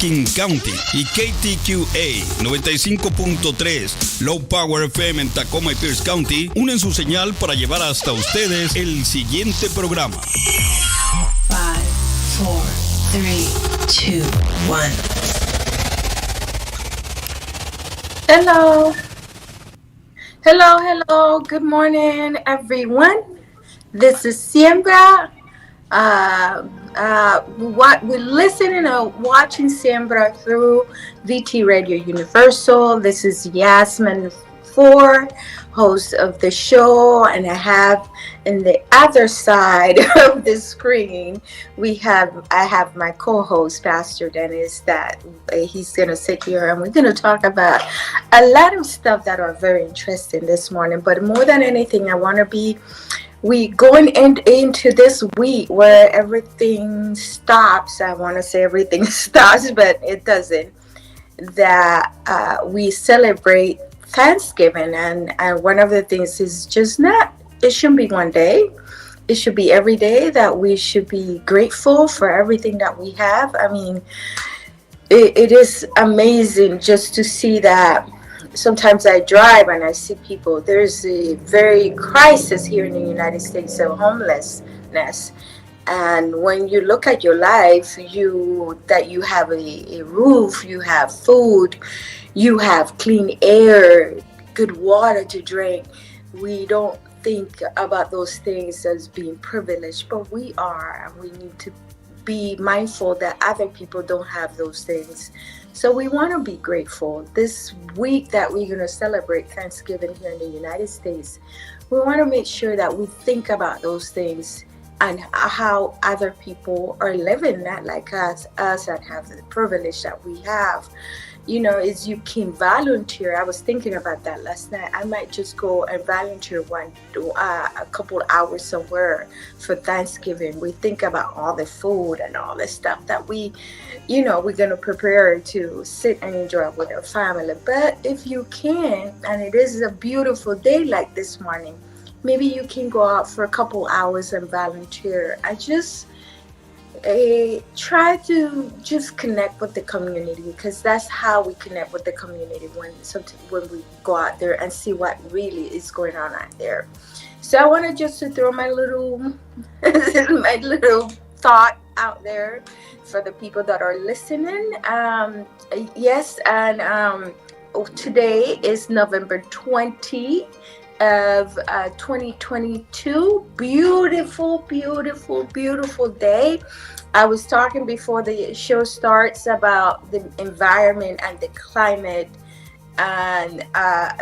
King County y KTQA 95.3 Low Power FM en Tacoma y Pierce County unen su señal para llevar hasta ustedes el siguiente programa. 5, 4, 3, 2, 1. Hello. Good morning, everyone. This is Siembra. We're listening and watching Siembra through VT Radio Universal. This is Yazmin 4, host of the show, and I have in the other side of the screen I have my co-host Pastor Dennis that he's gonna sit here and we're gonna talk about a lot of stuff that are very interesting this morning. But more than anything, we going into this week where everything stops. I want to say everything stops, but it doesn't. That we celebrate Thanksgiving, and one of the things is it shouldn't be one day. It should be every day that we should be grateful for everything that we have. I mean, it is amazing just to see that. Sometimes I drive and I see people. There's a very crisis here in the United States of homelessness. And when you look at your life, you have a roof, you have food, you have clean air, good water to drink. We don't think about those things as being privileged, but we are, and we need to be mindful that other people don't have those things. So we want to be grateful. This week that we're going to celebrate Thanksgiving here in the United States, we want to make sure that we think about those things and how other people are living, not like us that have the privilege that we have. You know, as you can volunteer. I was thinking about that last night. I might just go and volunteer a couple hours somewhere for Thanksgiving. We think about all the food and all the stuff that we're going to prepare to sit and enjoy with our family. But if you can, and it is a beautiful day like this morning, maybe you can go out for a couple hours and volunteer. I just try to just connect with the community, because that's how we connect with the community when we go out there and see what really is going on out there. So I want to just throw my little thought out there for the people that are listening. Yes, and today is November 20 of 2022. Beautiful day. I was talking before the show starts about the environment and the climate and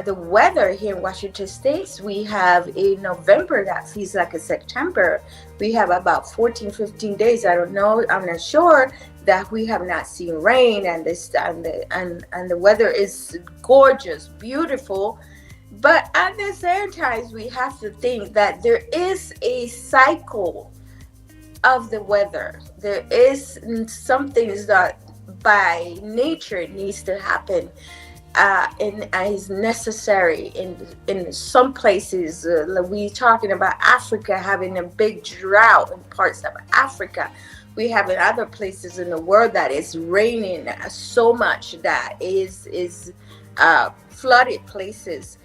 the weather here in Washington State. We have a November that feels like a September. We have about 15 days. I don't know, I'm not sure, that we have not seen rain, and the weather is gorgeous, beautiful. But at the same time, we have to think that there is a cycle of the weather. There is some things that by nature needs to happen, and is necessary in some places. We talking about Africa having a big drought in parts of Africa. We have in other places in the world that is raining so much that is flooded places.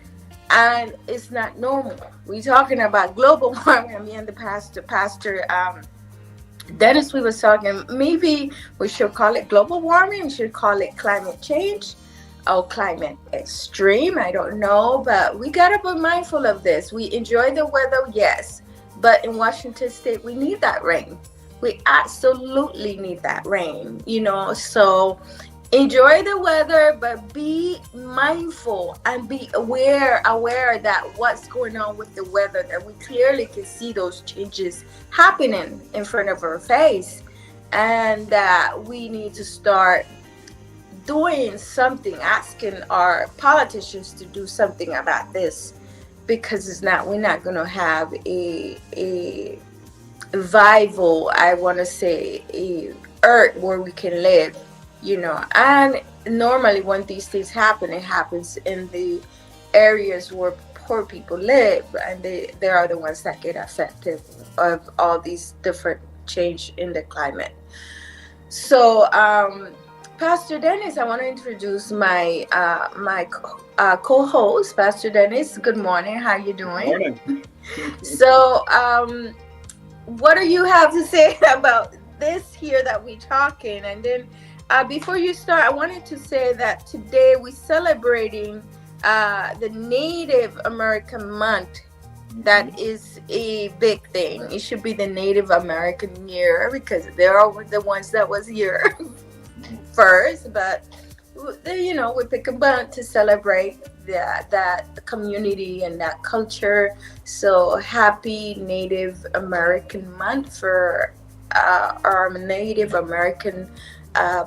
And it's not normal. We're talking about global warming. Me and the pastor Dennis, we were talking, maybe we should call it global warming. We should call it climate change or climate extreme. I don't know, but we got to be mindful of this. We enjoy the weather, yes, but in Washington State, we need that rain. We absolutely need that rain, so enjoy the weather, but be mindful and be aware that what's going on with the weather, that we clearly can see those changes happening in front of our face, and that we need to start doing something, asking our politicians to do something about this, because we're not going to have a viable, I want to say, a earth where we can live. And normally when these things happen, it happens in the areas where poor people live, and they are the ones that get affected of all these different change in the climate. So Pastor Dennis, I want to introduce my co-host, Pastor Dennis. Good morning. How you doing? Morning. So, what do you have to say about this here that we're talking? And then, before you start, I wanted to say that today we're celebrating the Native American Month. That is a big thing. It should be the Native American Year because they're all the ones that was here first, but we pick a month to celebrate that community and that culture. So happy Native American Month for our Native American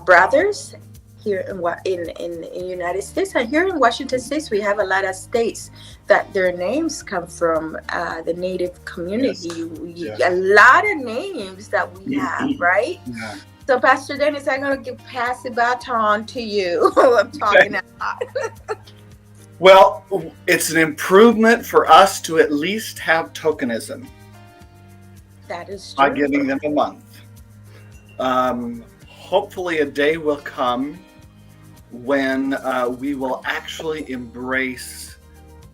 brothers here in the United States. And here in Washington State, we have a lot of states that their names come from the Native community. Yes. A lot of names that we have, right? Yeah. So, Pastor Dennis, I'm going to pass the baton to you. I'm talking a lot. Well, it's an improvement for us to at least have tokenism. That is true. By giving them a month. Hopefully a day will come when we will actually embrace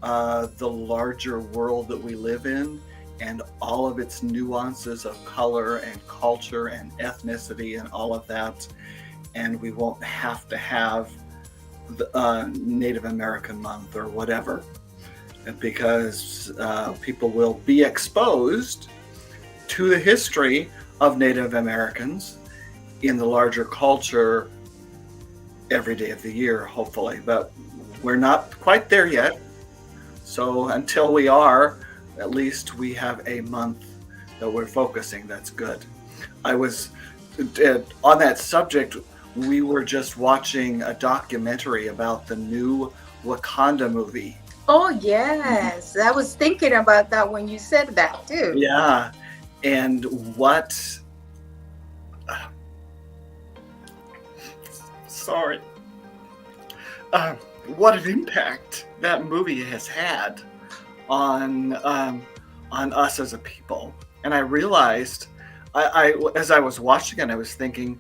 the larger world that we live in and all of its nuances of color and culture and ethnicity and all of that. And we won't have to have the Native American Month or whatever, because people will be exposed to the history of Native Americans in the larger culture every day of the year, hopefully. But we're not quite there yet. So until we are, at least we have a month that we're focusing. That's good. I was on that subject. We were just watching a documentary about the new Wakanda movie. Oh, yes. I was thinking about that when you said that, too. Yeah. And what... sorry. What an impact that movie has had on us as a people. And I realized, I as I was watching it, I was thinking,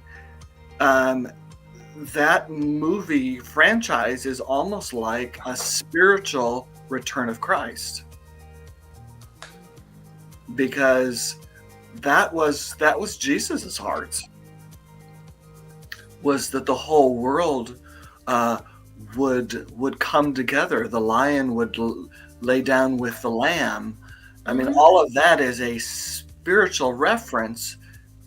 that movie franchise is almost like a spiritual return of Christ, because that was Jesus's heart, was that the whole world would come together. The lion would lay down with the lamb. I mean, all of that is a spiritual reference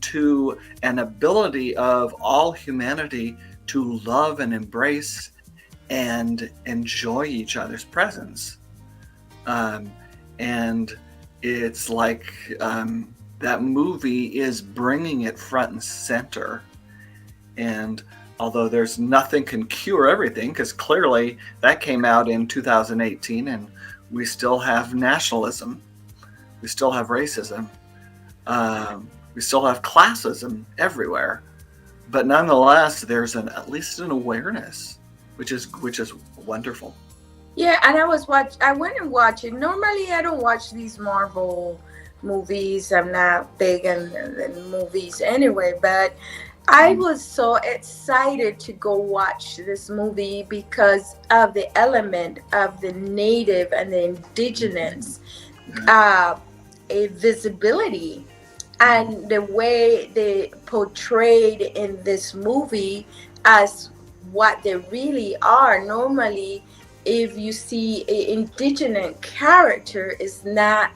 to an ability of all humanity to love and embrace and enjoy each other's presence. And it's like that movie is bringing it front and center. And although there's nothing can cure everything, because clearly that came out in 2018 and we still have nationalism, we still have racism, we still have classism everywhere. But nonetheless, there's at least an awareness, which is wonderful. Yeah, and I went and watched it. Normally, I don't watch these Marvel movies. I'm not big in movies anyway, but I was so excited to go watch this movie because of the element of the native and the indigenous visibility, and the way they portrayed in this movie as what they really are. Normally, if you see an indigenous character is not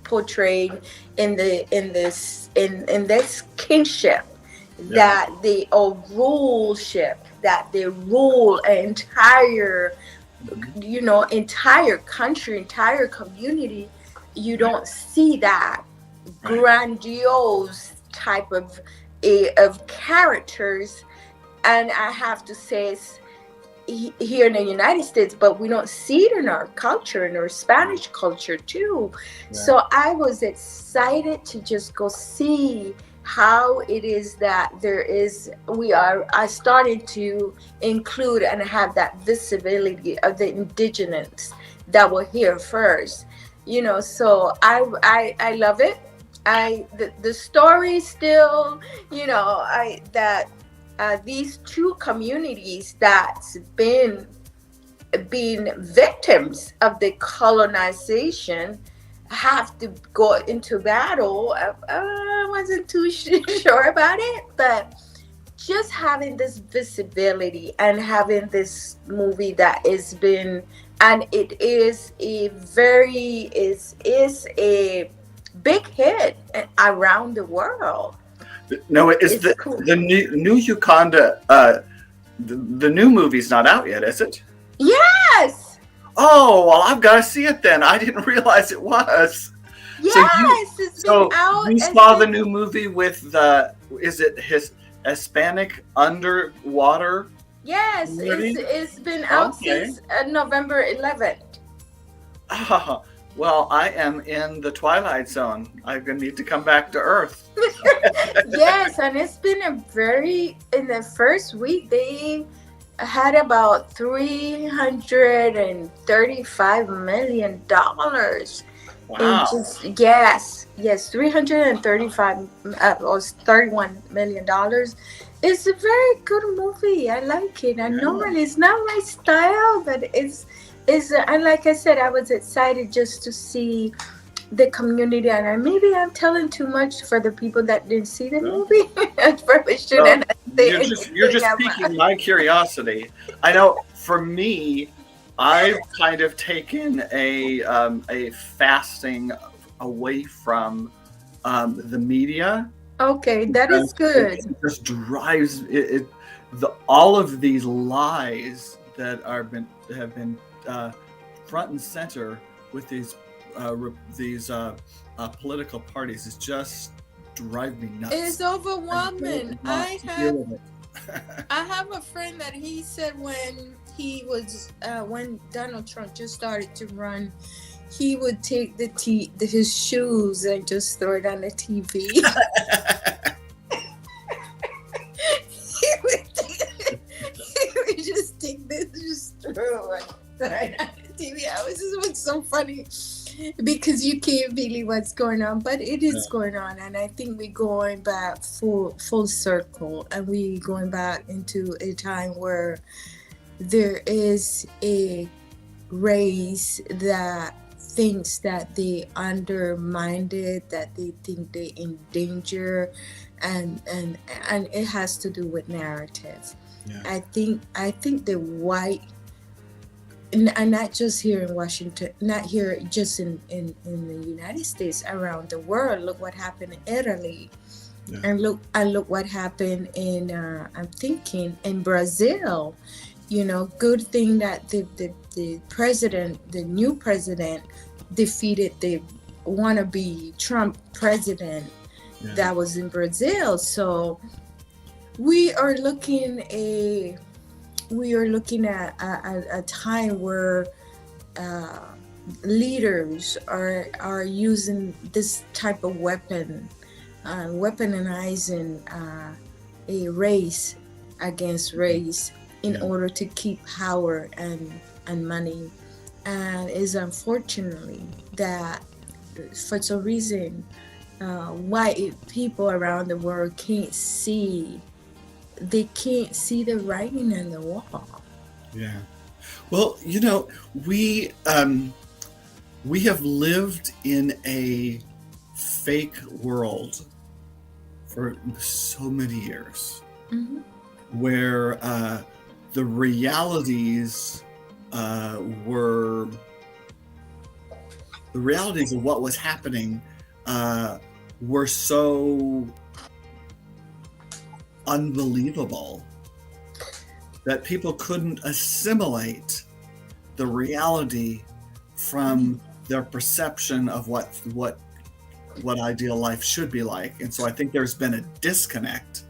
portrayed in this kinship, that they are ruleship, that they rule an entire country, entire community. You don't see that grandiose type of characters. And I have to say, here in the United States, but we don't see it in our culture, in our Spanish culture too. Yeah. So I was excited to just go see how it is that I started to include and have that visibility of the indigenous that were here first. So I love it. The story still, these two communities that's been victims of the colonization have to go into battle. I wasn't too sure about it, but just having this visibility and having this movie that has been, and it is a a big hit around the world. No, it's the cool. The new Uganda. The new movie's not out yet, is it? Yes. Oh, well, I've got to see it then. I didn't realize it was. Yes, it's been out. You saw the new movie with is it his Hispanic underwater? Yes, it's been out since November 11th. Oh, well, I am in the Twilight Zone. I'm going to need to come back to Earth. Yes, and it's been in the first week, they had about $335 million. Wow. Yes, $335 or $31 million. It's a very good movie. I like it. I normally it's not my style, but it's and like I said, I was excited just to see the community, and maybe I'm telling too much for the people that didn't see the movie. I probably shouldn't. You're just piquing my curiosity. I know for me, I've kind of taken a fasting away from the media. Okay, that is good. It just drives it. All of these lies that have been front and center with these political parties is just drive me nuts. It's overwhelming. I have a friend that he said when he was when Donald Trump just started to run, he would take his shoes and just throw it on the TV. he would just take this, just throw it right on the TV. It was so funny because you can't believe what's going on, but it is going on, and I think we're going back full circle, and we're going back into a time where there is a race that thinks that they undermined it, that they think they endanger, and it has to do with narrative. Yeah. I think the white, and not just here in Washington, not here just in the United States, around the world. Look what happened in Italy, and look what happened in I'm thinking in Brazil. You know, good thing that the president, the new president, defeated the wannabe Trump president that was in Brazil. So we are looking at a time where leaders are using this type of weaponizing a race against race in order to keep power and money. And it's unfortunately that for some reason white people around the world can't see the writing on the wall. Yeah. Well, you know, we have lived in a fake world for so many years, where the realities of what was happening were so unbelievable that people couldn't assimilate the reality from their perception of what ideal life should be like. And so I think there's been a disconnect.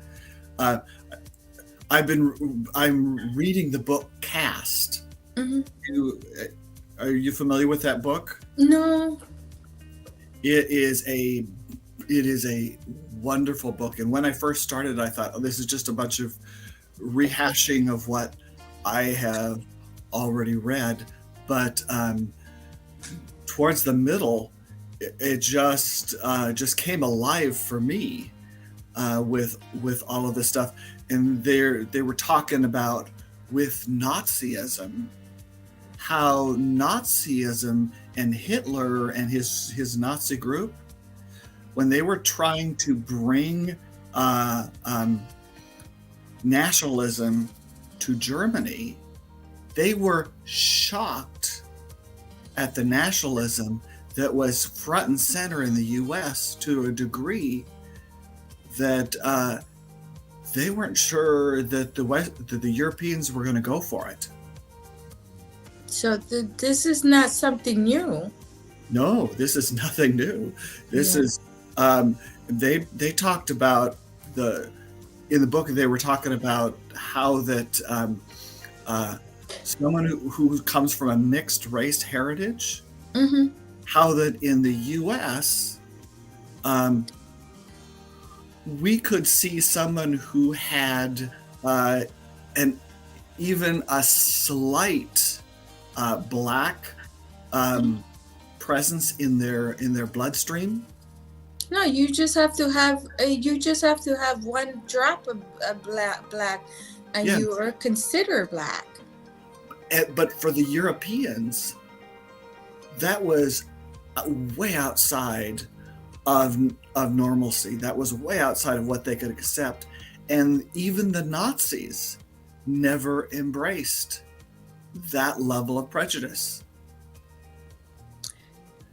I'm reading the book Caste. Are you familiar with that book? No. It is a wonderful book. And when I first started, I thought, this is just a bunch of rehashing of what I have already read. But towards the middle, it just came alive for me with all of this stuff. they were talking about with Nazism, how Nazism and Hitler and his Nazi group, when they were trying to bring nationalism to Germany, they were shocked at the nationalism that was front and center in the U.S. to a degree that they weren't sure that the Europeans were going to go for it. So this is not something new. No, this is nothing new. This is they talked about in the book, they were talking about how that someone who comes from a mixed race heritage, Mm-hmm. how that in the U.S. We could see someone who had even a slight black presence in their bloodstream. No, you just have to have one drop of black, and you are considered black. But for the Europeans, that was way outside of normalcy. That was way outside of what they could accept, and even the Nazis never embraced that level of prejudice.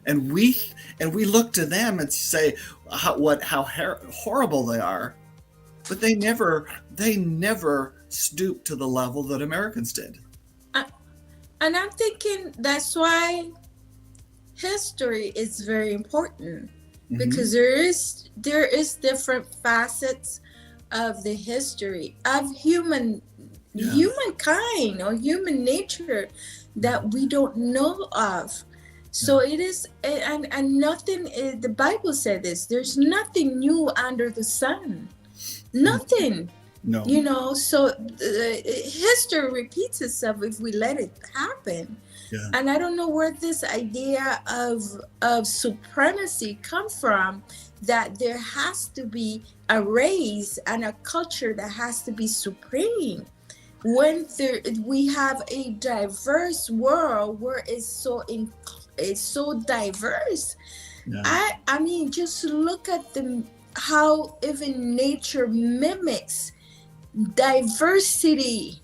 And we look to them and say how horrible they are, but they never stooped to the level that Americans did. And I'm thinking that's why history is very important, because there is different facets of the history of humankind or human nature that we don't know of. So it is, and nothing. The Bible said this. There's nothing new under the sun. Nothing. No. You know. So history repeats itself if we let it happen. Yeah. And I don't know where this idea of supremacy come from. That there has to be a race and a culture that has to be supreme. When we have a diverse world where it's so diverse. Yeah. I mean, just look at how even nature mimics diversity.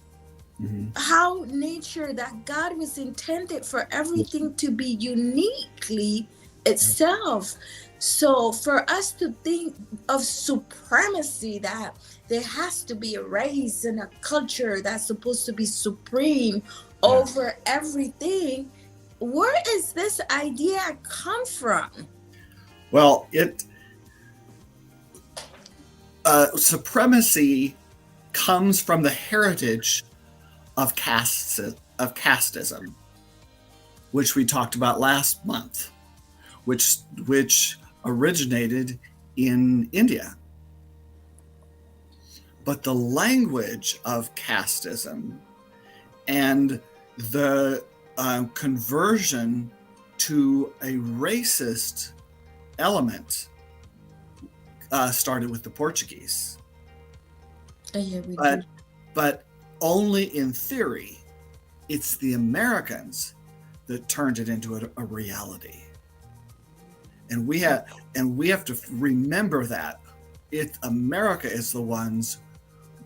How nature, that God was intended for everything to be uniquely itself. So for us to think of supremacy, that there has to be a race and a culture that's supposed to be supreme over everything, where is this idea come from? Well, supremacy comes from the heritage of casteism, which we talked about last month, which originated in India. But the language of casteism and the conversion to a racist element started with the Portuguese. But only in theory. It's the Americans that turned it into a reality. And we have to remember that America is the ones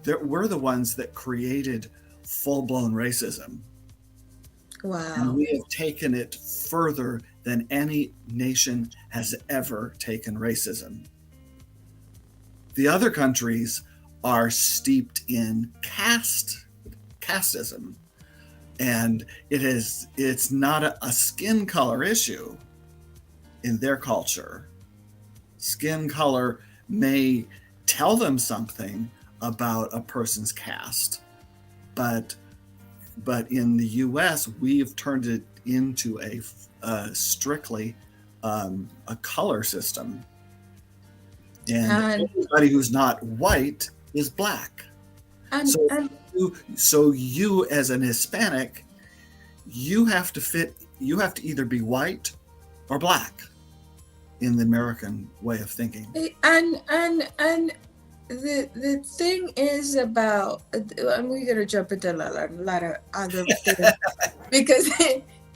that we're the ones that created full-blown racism. Wow. And we have taken it further than any nation has ever taken racism. The other countries are steeped in casteism, and it's not a skin color issue in their culture. Skin color may tell them something about a person's caste, but in the U.S. we've turned it into a strictly a color system, and everybody who's not white is black. So you as an Hispanic, you have to either be white or black in the American way of thinking. And the thing is about, and we're gonna jump into a lot of other things because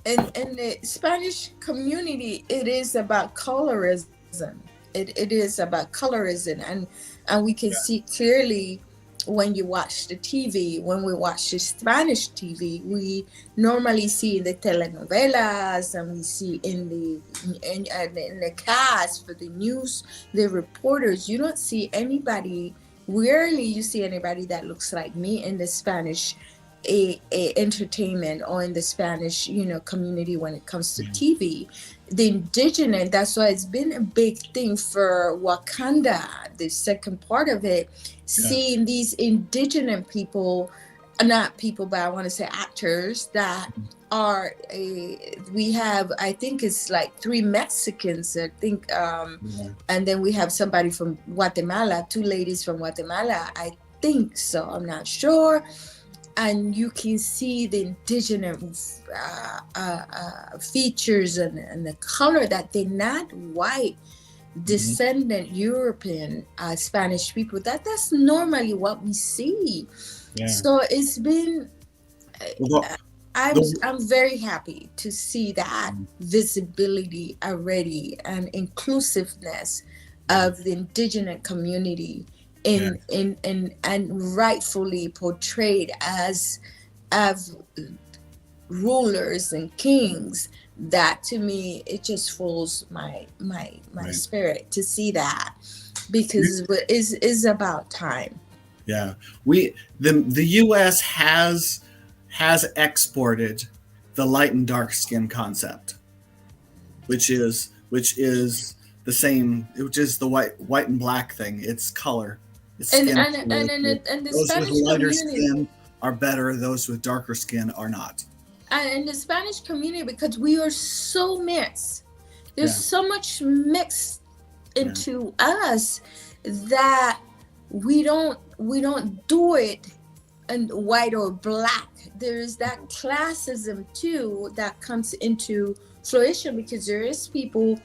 in the Spanish community, it is about colorism. It is about colorism, and we can see clearly when you watch the TV. When we watch the Spanish TV, we normally see the telenovelas, and we see in the cast for the news, the reporters. You don't see anybody. Rarely you see anybody that looks like me in the Spanish entertainment or in the Spanish, community when it comes to TV. The indigenous, that's why it's been a big thing for Wakanda, the second part of it, seeing these indigenous people, not people, but I want to say actors that are, we have, I think it's like 3 Mexicans, I think, and then we have somebody from Guatemala, 2 ladies from Guatemala, I think so, I'm not sure. And you can see the indigenous features and the color that they're not white, descendant European Spanish people. That's normally what we see. So it's been. I'm very happy to see that visibility already and inclusiveness of the indigenous community. And rightfully portrayed as rulers and kings. That to me, it just fills my spirit to see that, because it's about time. Yeah, the U.S. has exported the light and dark skin concept, which is the same, which is the white and black thing. It's color. And the those Spanish with lighter community, skin are better. Those with darker skin are not. And in the Spanish community, because we are so mixed, there's so much mixed into us that we don't do it in white or black. There is that classism too that comes into fruition, because there is people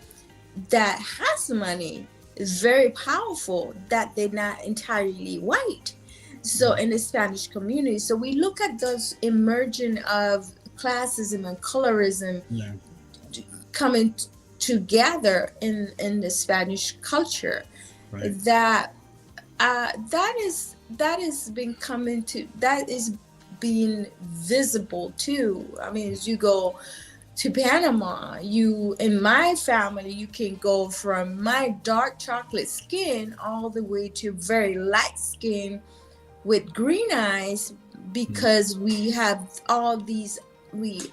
that has money, is very powerful, that they're not entirely white. So in the Spanish community, so we look at those emerging of classism and colorism coming together in the Spanish culture. That is being visible too. I mean, as you go to Panama, in my family, you can go from my dark chocolate skin all the way to very light skin with green eyes, because we have all these,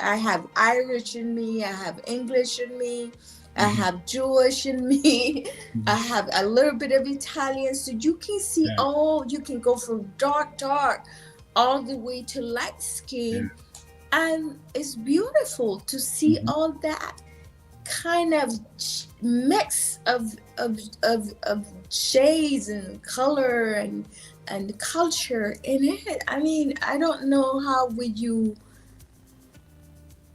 I have Irish in me, I have English in me, I have Jewish in me, I have a little bit of Italian. So you can see you can go from dark all the way to light skin. And it's beautiful to see all that kind of mix of shades and color and culture in it. I mean, I don't know how would you,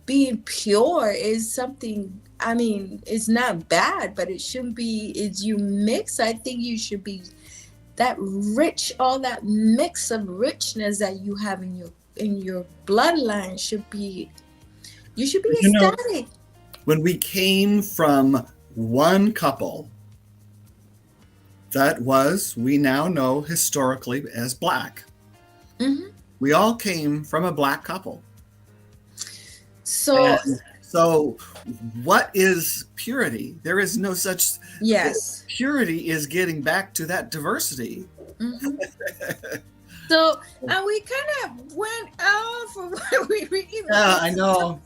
being pure is something, I mean, it's not bad, but it shouldn't be, is you mix. I think you should be that rich, all that mix of richness that you have in your bloodline you should be ecstatic. When we came from one couple that was, we now know historically as black, we all came from a black couple. So what is purity? There is no such. Yes. Purity is getting back to that diversity. So, and we kind of went off of what we really. Yeah, I know.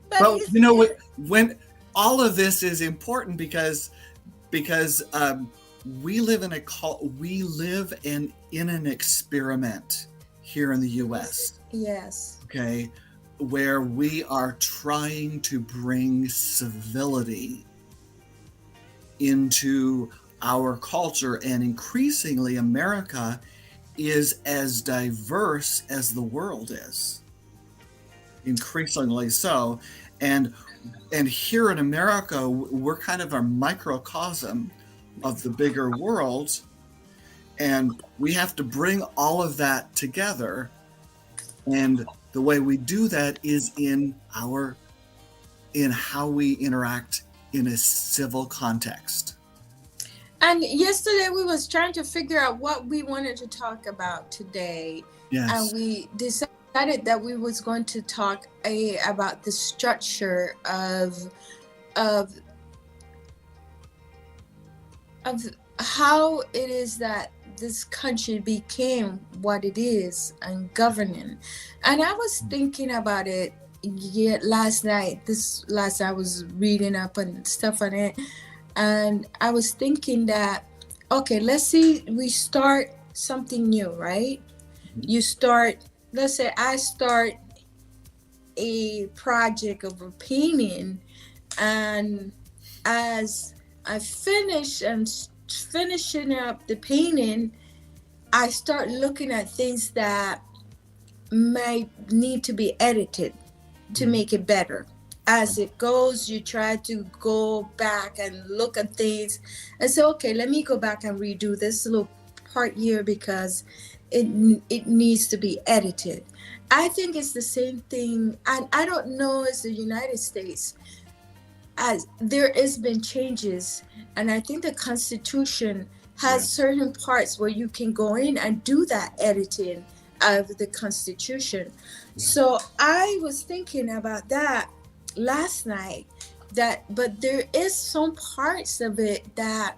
But you know what? When all of this is important because we live in an experiment here in the U.S. Yes. Okay, where we are trying to bring civility into our culture, and increasingly America is as diverse as the world is, increasingly so, and here in America we're kind of a microcosm of the bigger world, And we have to bring all of that together. And the way we do that is in how we interact in a civil context. And yesterday we was trying to figure out what we wanted to talk about today. Yes. And we decided that we was going to talk about the structure of how it is that this country became what it is and governing. And I was thinking about it last night. I was reading up and stuff on it. And I was thinking that, okay, let's see, we start something new, right? Let's say I start a project of a painting, and as I finishing up the painting, I start looking at things that might need to be edited to make it better. As it goes, you try to go back and look at things and say, okay, let me go back and redo this little part here because it needs to be edited. I think it's the same thing, and I don't know, as the United States, as there has been changes, and I think the Constitution has certain parts where you can go in and do that editing of the Constitution. So I was thinking about that last night, but there is some parts of it that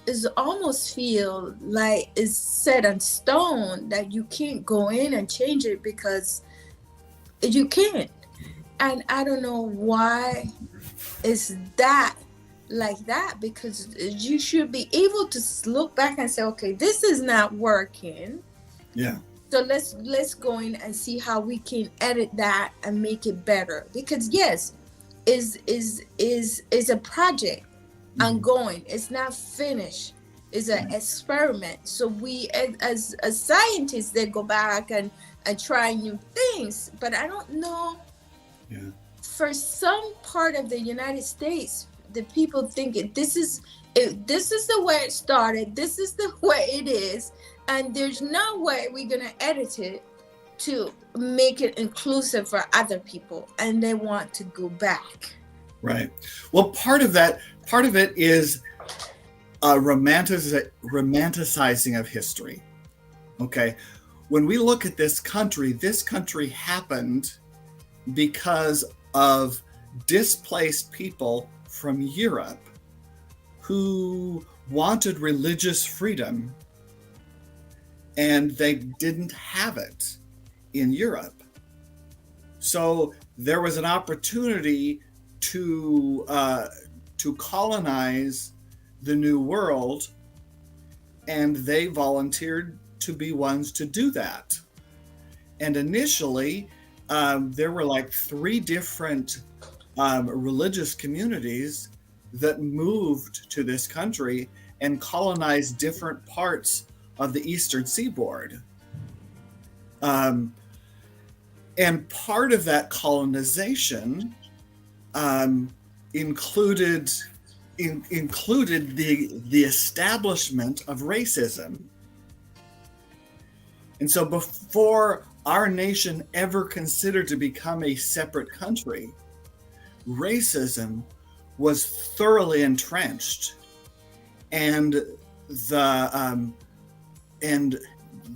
is almost feel like is set in stone, that you can't go in and change it because you can't. And I don't know why is that like that, because you should be able to look back and say, okay, this is not working. Yeah. So let's go in and see how we can edit that and make it better. Because yes, is a project ongoing. It's not finished. It's an experiment. So we as scientists, they go back and try new things. But I don't know. Yeah. For some part of the United States, the people think this is the way it started. This is the way it is. And there's no way we're going to edit it to make it inclusive for other people. And they want to go back. Right. Well, part of it is a romanticizing of history. Okay. When we look at this country happened because of displaced people from Europe who wanted religious freedom, and they didn't have it in Europe. So there was an opportunity to colonize the New World, and they volunteered to be ones to do that. And initially, there were like 3 different religious communities that moved to this country and colonized different parts of the eastern seaboard. And part of that colonization included the establishment of racism. And so before our nation ever considered to become a separate country, racism was thoroughly entrenched, and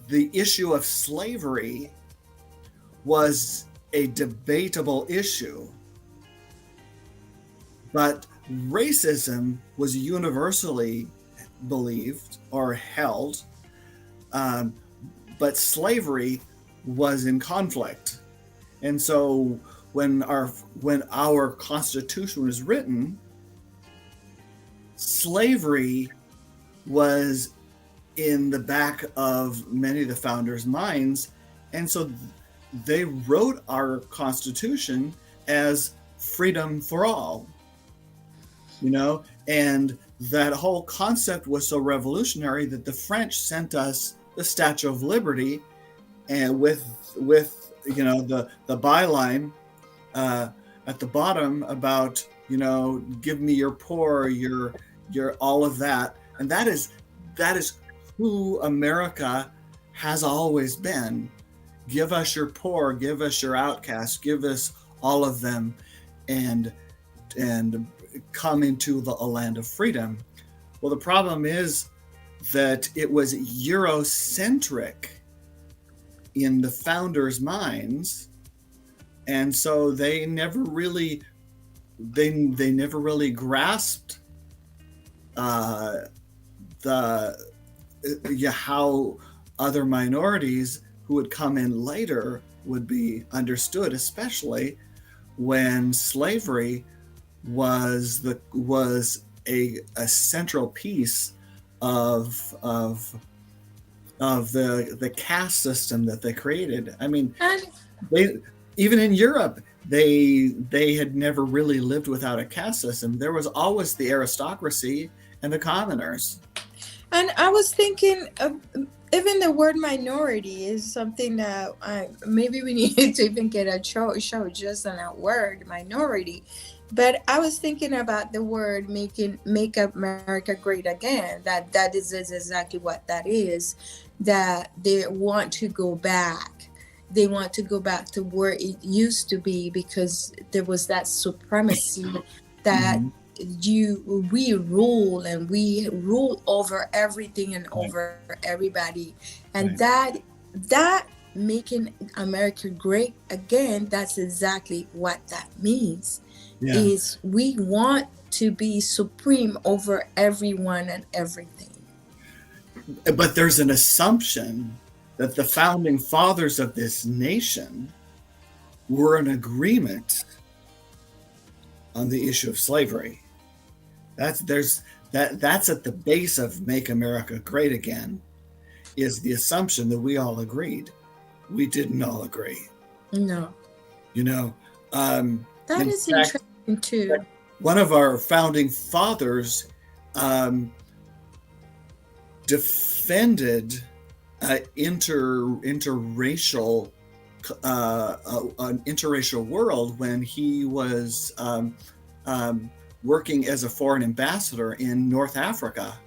the issue of slavery was a debatable issue. But racism was universally believed or held, but slavery was in conflict. And so when our Constitution was written, slavery was in the back of many of the founders' minds. And so they wrote our Constitution as freedom for all, and that whole concept was so revolutionary that the French sent us the Statue of Liberty, and with the byline at the bottom about, give me your poor, your all of that. And that is who America has always been. Give us your poor, give us your outcasts, give us all of them, and come into a land of freedom. Well, the problem is that it was Eurocentric in the founders' minds, and so they never really grasped how other minorities who would come in later would be understood, especially when slavery was a central piece of the caste system that they created. I mean, even in Europe, they had never really lived without a caste system. There was always the aristocracy and the commoners. And I was thinking of, even the word minority is something that maybe we need to even get a show just on that word, minority. But I was thinking about the word make America great again. That is exactly what that is. That they want to go back. They want to go back to where it used to be, because there was that supremacy that we rule, and we rule over everything and over everybody. And that making America great again, that's exactly what that means. Is we want to be supreme over everyone and everything. But there's an assumption that the founding fathers of this nation were in agreement on the issue of slavery. That's at the base of Make America Great Again, is the assumption that we all agreed. We didn't all agree. No. That is interesting too. One of our founding fathers defended an interracial world when he was working as a foreign ambassador in North Africa,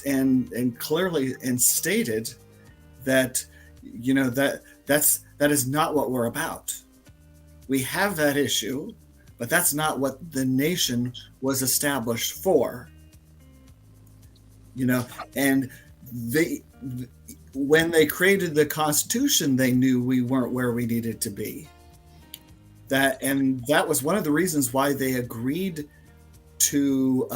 and clearly stated that that is not what we're about. We have that issue, but that's not what the nation was established for. And when they created the Constitution, they knew we weren't where we needed to be. That was one of the reasons why they agreed to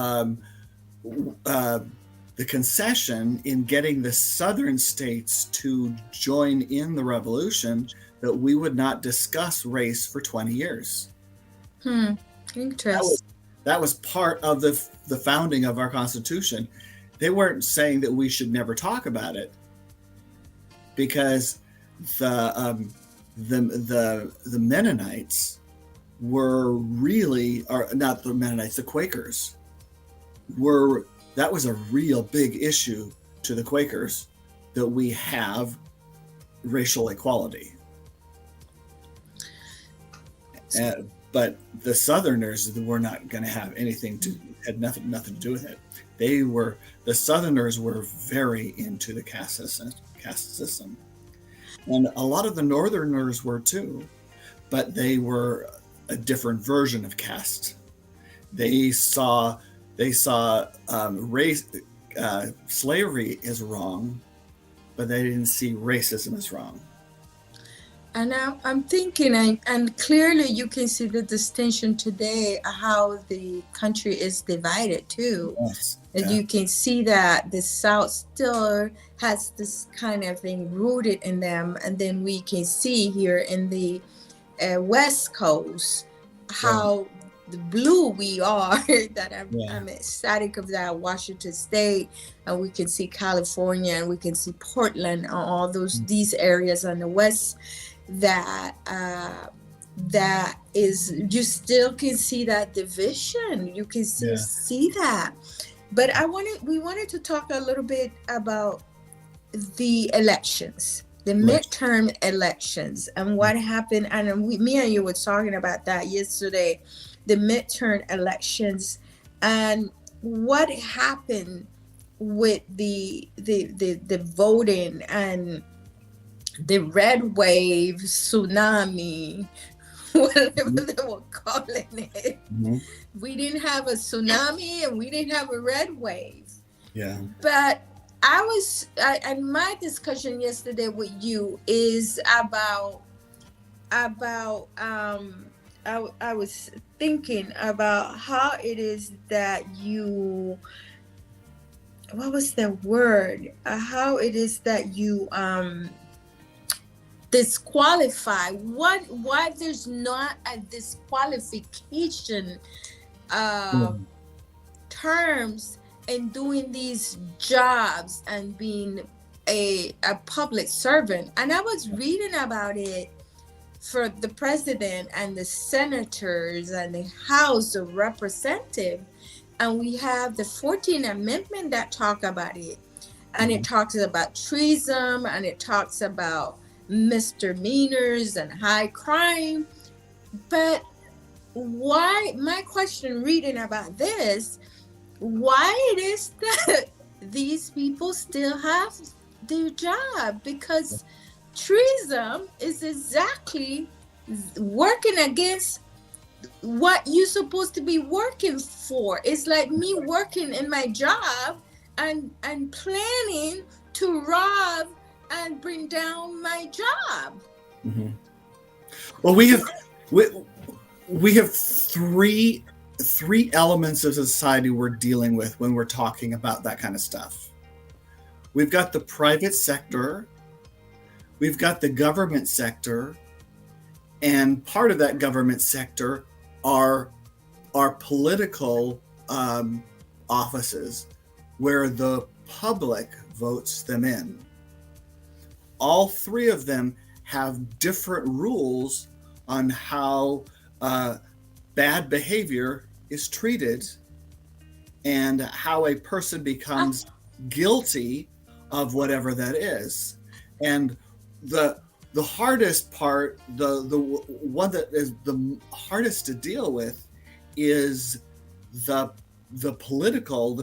the concession in getting the southern states to join in the revolution, that we would not discuss race for 20 years. Interesting. That was part of the founding of our Constitution. They weren't saying that we should never talk about it, because the Mennonites were really, or not the Mennonites, the Quakers that was a real big issue to the Quakers, that we have racial equality. But the Southerners were not going to have had nothing to do with it. The Southerners were very into the caste system. And a lot of the Northerners were too, but they were a different version of caste. They saw race, slavery as wrong, but they didn't see racism as wrong. And I'm thinking, and clearly you can see the distinction today, how the country is divided too. Yes. And you can see that the South still has this kind of thing rooted in them. And then we can see here in the West Coast how the blue we are, that I'm ecstatic of that, Washington State, and we can see California, and we can see Portland, and all these areas on the West, that is, you still can see that division. You can still see that. But we wanted to talk a little bit about the elections, the midterm elections, and what happened. And me and you were talking about that yesterday, the midterm elections, and what happened with the voting and the red wave tsunami, whatever they were calling it. Mhm. We didn't have a tsunami and we didn't have a red wave. Yeah. But and my discussion yesterday with you is about I was thinking about how it is that you, what was the word? How it is that you disqualify. Why there's not a disqualification terms in doing these jobs and being a public servant. And I was reading about it for the president and the senators and the House of Representatives. And we have the 14th Amendment that talk about it. And it talks about treason, and it talks about misdemeanors and high crime. But why, my question reading about this, why it is that these people still have their job? Because treason is exactly working against what you're supposed to be working for. It's like me working in my job and planning to rob and bring down my job. Mm-hmm. Well, we have three elements of society we're dealing with when we're talking about that kind of stuff. We've got the private sector, we've got the government sector, and part of that government sector are political offices where the public votes them in. All three of them have different rules on how bad behavior is treated and how a person becomes guilty of whatever that is. And the hardest part, the one that is the hardest to deal with, is the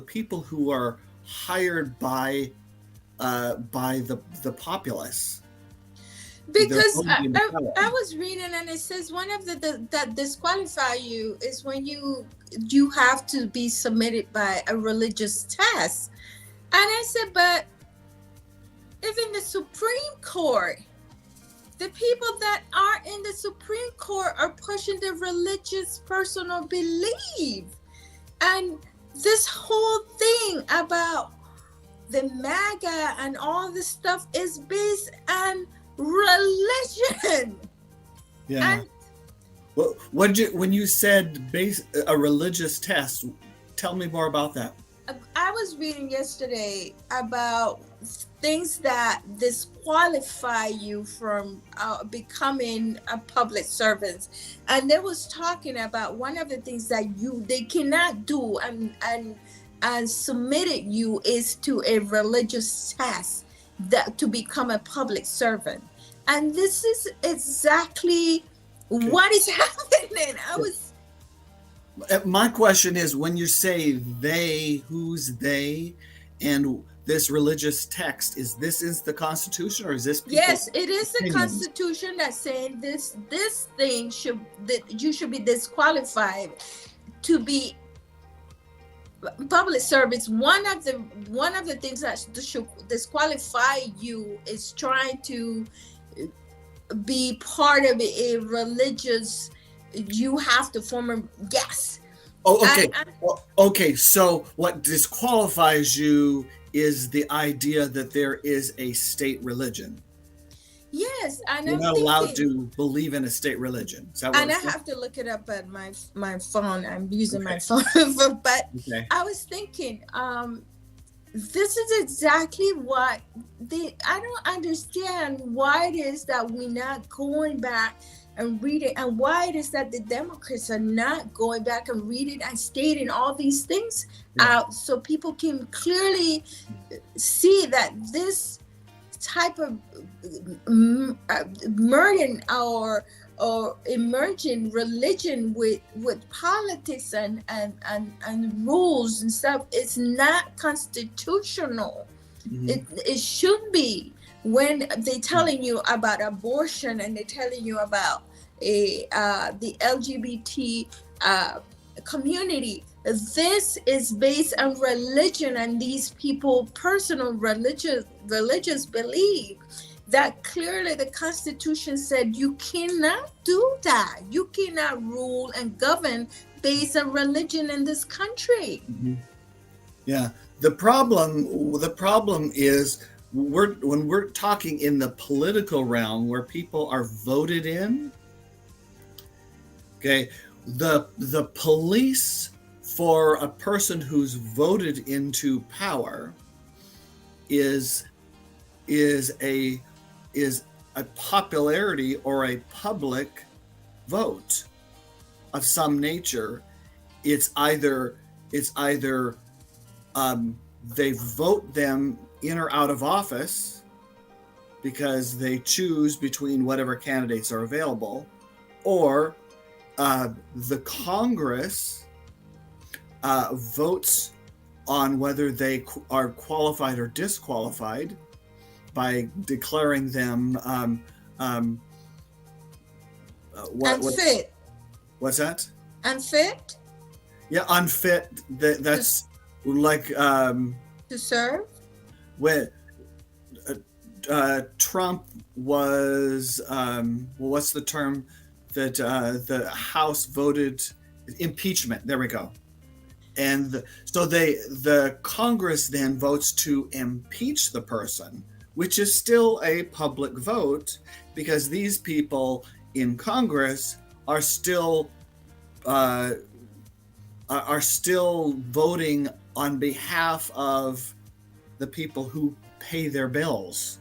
people who are hired by the populace. Because I was reading, and it says one of the that disqualify you is when you have to be submitted by a religious test. And I said, but even the Supreme Court, the people that are in the Supreme Court are pushing the religious personal belief. And this whole thing about the MAGA and all this stuff is based on religion. Yeah. And well, when you said a religious test, tell me more about that. I was reading yesterday about things that disqualify you from becoming a public servant, and they was talking about one of the things that they cannot do and submitted you is to a religious test that to become a public servant. And this is exactly what is happening. My question is, when you say they, who's they, and this religious text, is the Constitution, or is this? Yes, it is the Constitution that's saying this thing you should be disqualified to be public service. One of the things that should disqualify you is trying to be part of a religious. You have to form a yes. Oh, okay. Okay. So what disqualifies you is the idea that there is a state religion. Yes, and you're not allowed to believe in a state religion. Is that what and I have to look it up at my phone. I'm using my phone, but I was thinking, this is exactly what I don't understand why it is that we're not going back and reading, and why it is that the Democrats are not going back and reading and stating all these things out, so people can clearly see that this type of murdering or or emerging religion with politics and rules and stuff. It's not constitutional. It should be. When they're telling you about abortion and they're telling you about the LGBT community, this is based on religion and these people personal religious belief that clearly the Constitution said you cannot do that. You cannot rule and govern based on religion in this country. Yeah, the problem is when we're talking in the political realm where people are voted in. Okay, the police for a person who's voted into power is a popularity or a public vote of some nature. It's either they vote them in or out of office because they choose between whatever candidates are available, or the Congress votes on whether they are qualified or disqualified by declaring them unfit. What's that? Unfit? Yeah, unfit. That's like to serve. When Trump was what's the term that the House voted? Impeachment. There we go. And so the Congress then votes to impeach the person, which is still a public vote because these people in Congress are still voting on behalf of the people who pay their bills,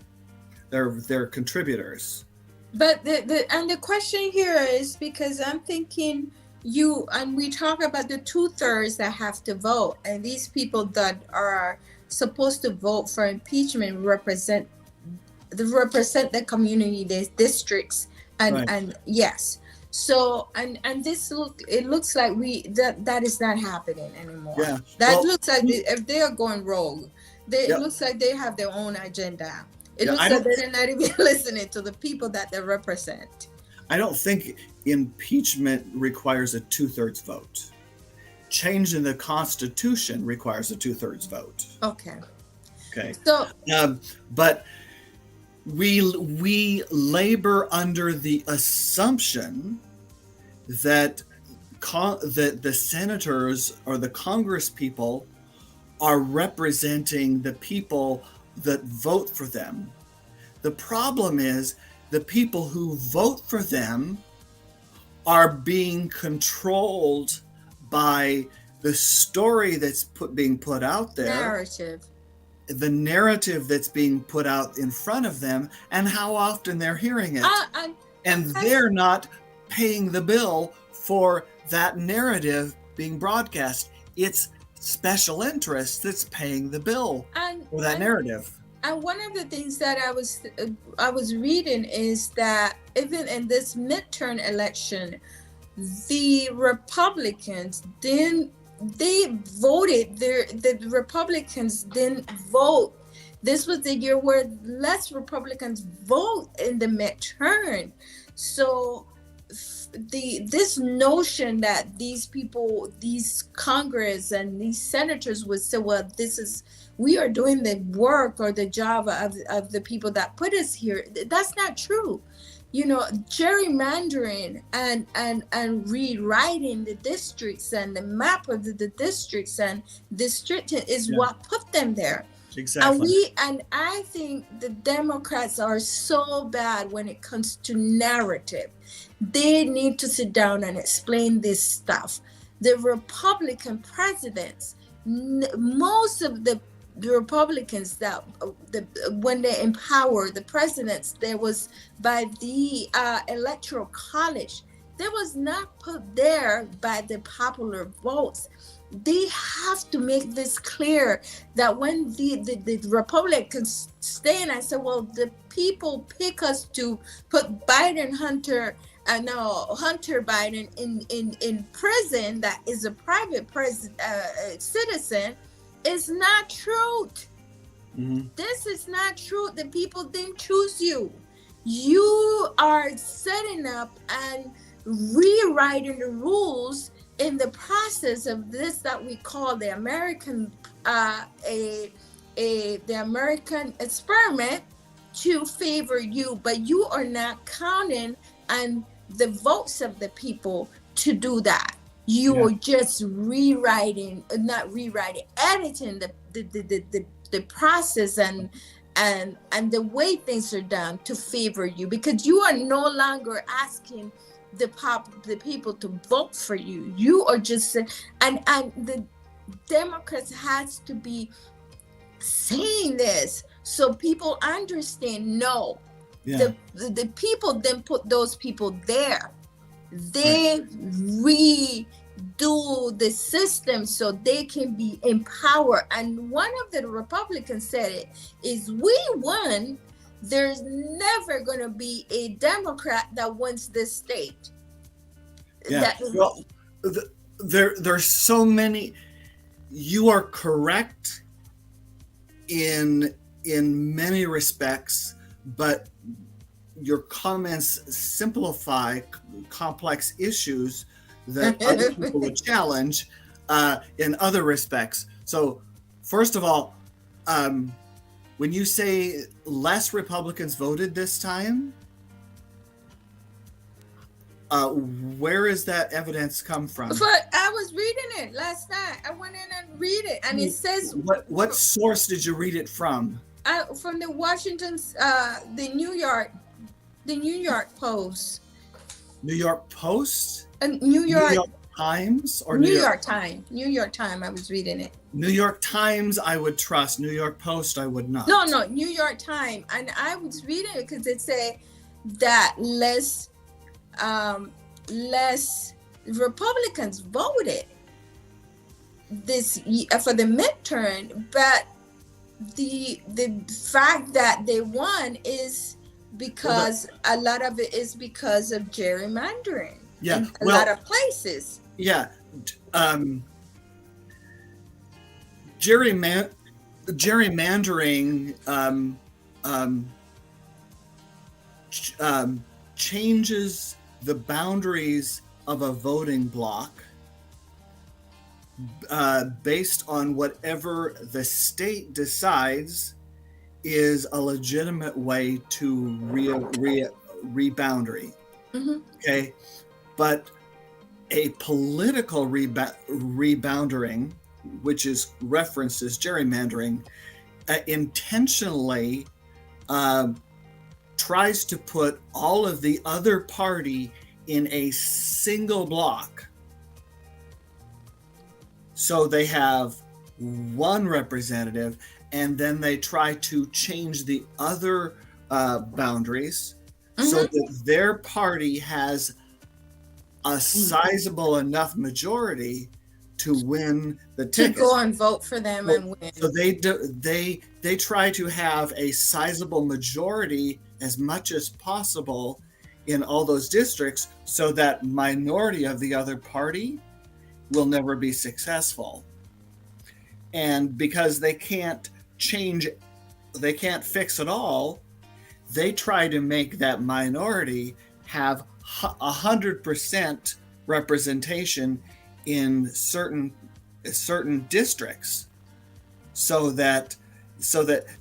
their contributors. But the question here is, because I'm thinking we talk about the 2/3 that have to vote, and these people that are supposed to vote for impeachment represent the community, the districts, and yes. So and this looks like that is not happening anymore. Yeah. Looks like if they are going rogue, it looks like they have their own agenda. It looks like they're not even listening to the people that they represent. I don't think impeachment requires a 2/3 vote. Changing the Constitution requires a 2/3 vote. Okay. So, but we labor under the assumption that the senators or the Congress people are representing the people that vote for them. The problem is the people who vote for them are being controlled by the story that's being put out there. The narrative that's being put out in front of them, and how often they're hearing it. And they're not paying the bill for that narrative being broadcast. It's special interest that's paying the bill for that narrative. And one of the things that I was reading is that even in this midterm election, the Republicans the Republicans didn't vote. This was the year where less Republicans vote in the midterm. So this notion that these people, these Congress and these senators would say, well, we are doing the work or the job of the people that put us here. That's not true. Gerrymandering and rewriting the districts and the map of the districts and districting is what put them there. Exactly. And I think the Democrats are so bad when it comes to narrative. They need to sit down and explain this stuff. The Republican presidents, most of the Republicans that when they empower the presidents, there was by the electoral college. They was not put there by the popular votes. they have to make this clear that when the Republicans stand and say, well, the people pick us to put Hunter Biden in prison, that is a private citizen, is not true. Mhm. This is not true. The people didn't choose you. You are setting up and rewriting the rules in the process of this that we call the American the American experiment to favor you, but you are not counting on the votes of the people to do that. You are just editing the process and the way things are done to favor you, because you are no longer asking the people to vote for you. You are just, and the Democrats has to be saying this so people understand. No, the people then put those people there. They redo the system so they can be in power. And one of the Republicans said it is, we won. There's never going to be a Democrat that wins this state. Yeah. Well, there's so many. You are correct in many respects, but your comments simplify complex issues that other people would challenge in other respects. So, first of all, when you say less Republicans voted this time, where is that evidence come from? But I was reading it last night. I went in and read it, and it says. What source did you read it from? From the the New York Post. New York Post? New York Times or New York Times. New York Times. I was reading it. New York Times, I would trust. New York Post, I would not. No, New York Times, and I was reading it because it said that less Republicans voted this for the midterm, but the fact that they won is because a lot of it is because of gerrymandering. Yeah, in a lot of places. Yeah, gerrymandering changes the boundaries of a voting block based on whatever the state decides is a legitimate way to reboundary. Mm-hmm. Okay, but a political reboundering, which is referenced as gerrymandering, intentionally tries to put all of the other party in a single block. So they have one representative, and then they try to change the other boundaries so that their party has a sizable enough majority to win the ticket. To go and vote for them and win. So they try to have a sizable majority as much as possible in all those districts, so that minority of the other party will never be successful. And because they can't fix it all, they try to make that minority have 100% representation in certain districts, so that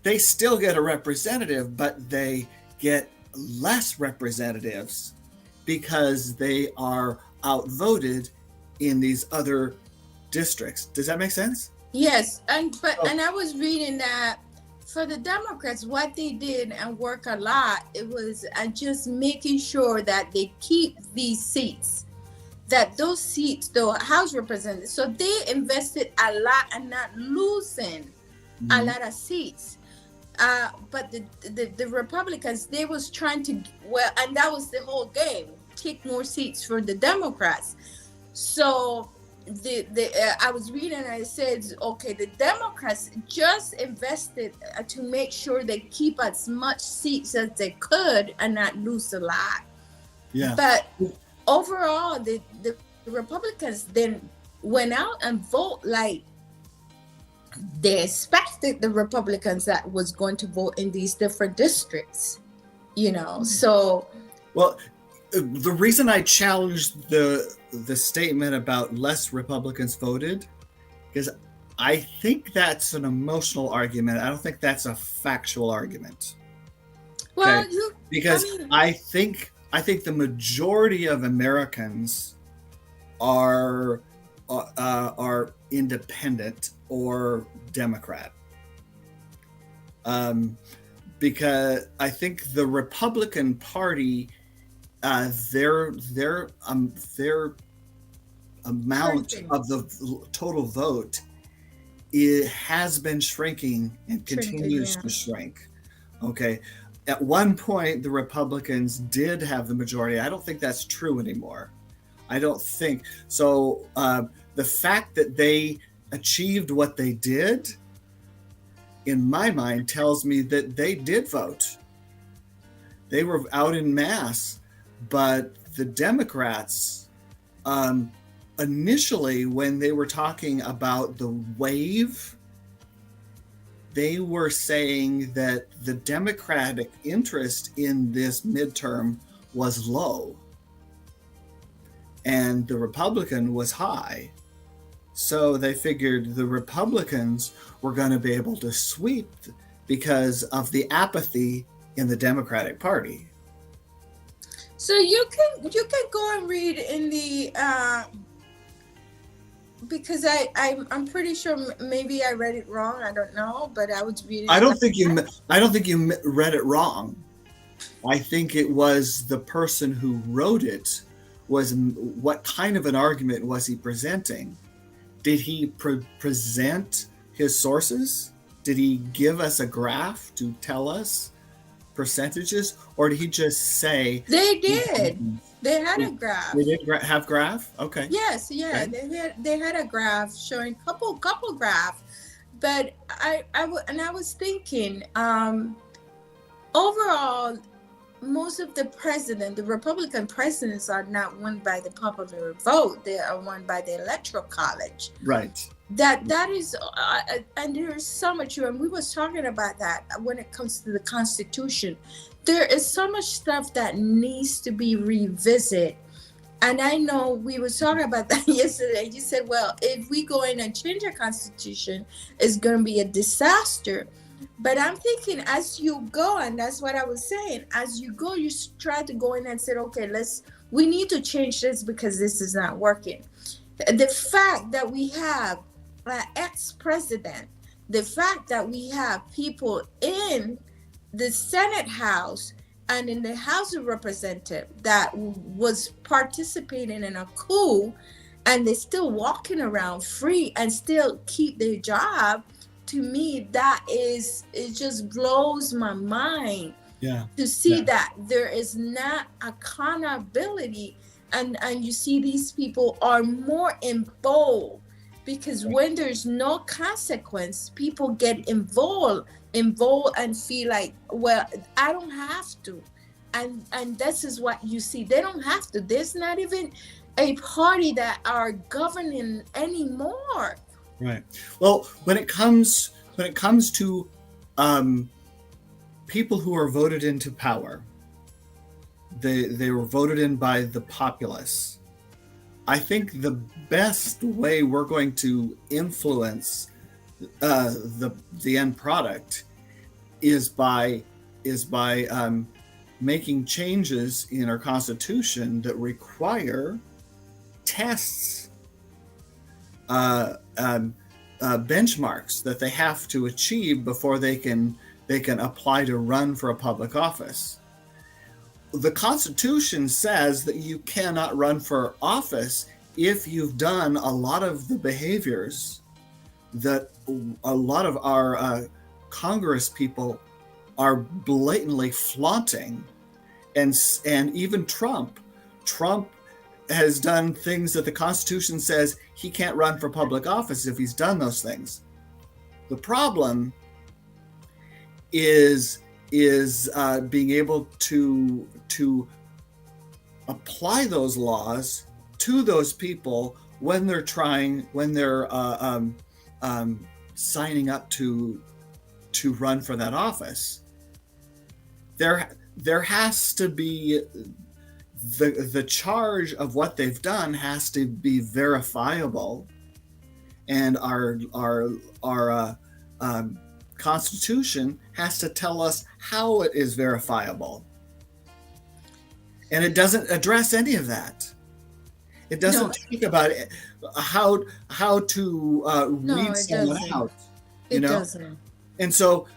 they still get a representative, but they get less representatives because they are outvoted in these other districts. Does that make sense? Yes, and I was reading that for the Democrats, what they did and work a lot, it was just making sure that they keep these seats, that those seats, the House representatives, so they invested a lot and not losing a lot of seats. But the Republicans, they was trying to, and that was the whole game, take more seats for the Democrats. So I was reading and it says, okay, the Democrats just invested to make sure they keep as much seats as they could and not lose a lot. Yeah. But overall, the Republicans then went out and vote like they expected the Republicans that was going to vote in these different districts, so. Well, the reason I challenged the statement about less Republicans voted is I think that's an emotional argument. I don't think that's a factual argument. Well, okay? I think the majority of Americans are independent or Democrat. Because I think the Republican Party, their amount of the total vote, it has been shrinking and continues to shrink. Okay. At one point, the Republicans did have the majority. I don't think that's true anymore. I don't think so. The fact that they achieved what they did, in my mind, tells me that they did vote. They were out in mass, but the Democrats, initially, when they were talking about the wave, they were saying that the Democratic interest in this midterm was low and the Republican was high. So they figured the Republicans were going to be able to sweep because of the apathy in the Democratic Party. So you can go and read in the because I'm pretty sure maybe I read it wrong. I don't know, but I was reading. I don't think you read it wrong. I think it was the person who wrote it was what kind of an argument was he presenting? Did he present his sources? Did he give us a graph to tell us percentages, or did he just say? They did. They had a graph. They did have graph? Okay. Yes, yeah. Okay. They had a graph showing couple graphs, but I was thinking, overall, most of the Republican presidents are not won by the popular vote. They are won by the electoral college. Right. That is, and there's so much, and we was talking about that when it comes to the Constitution. There is so much stuff that needs to be revisited. And I know we were talking about that yesterday. You said, well, if we go in and change our Constitution, it's going to be a disaster. But I'm thinking as you go, and that's what I was saying, as you go, you try to go in and say, okay, we need to change this because this is not working. The fact that we have an ex-president, the fact that we have people in the Senate House and in the House of Representatives that was participating in a coup, and they're still walking around free and still keep their job, to me, it just blows my mind to see that there is not accountability, and you see these people are more involved, because when there's no consequence, people get involved and feel like, well, I don't have to, and this is what you see. They don't have to. There's not even a party that are governing anymore. Right. Well, when it comes to people who are voted into power, they were voted in by the populace. I think the best way we're going to influence the end product is by making changes in our Constitution that require tests, benchmarks that they have to achieve before they can apply to run for a public office. The Constitution says that you cannot run for office if you've done a lot of the behaviors that a lot of our Congress people are blatantly flaunting, and even Trump has done things that the Constitution says he can't run for public office if he's done those things. The problem is being able to apply those laws to those people when they're signing up to run for that office. There has to be the charge of what they've done has to be verifiable, and our Constitution has to tell us how it is verifiable, and it doesn't address any of that. It doesn't talk about it, how to weed someone out. It doesn't. And so,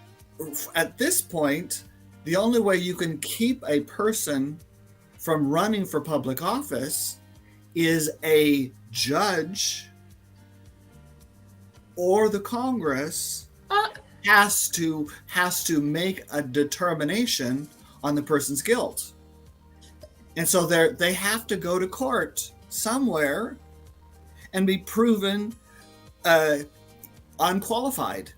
at this point, the only way you can keep a person from running for public office is a judge or the Congress has to make a determination on the person's guilt. And so they have to go to court somewhere and be proven unqualified.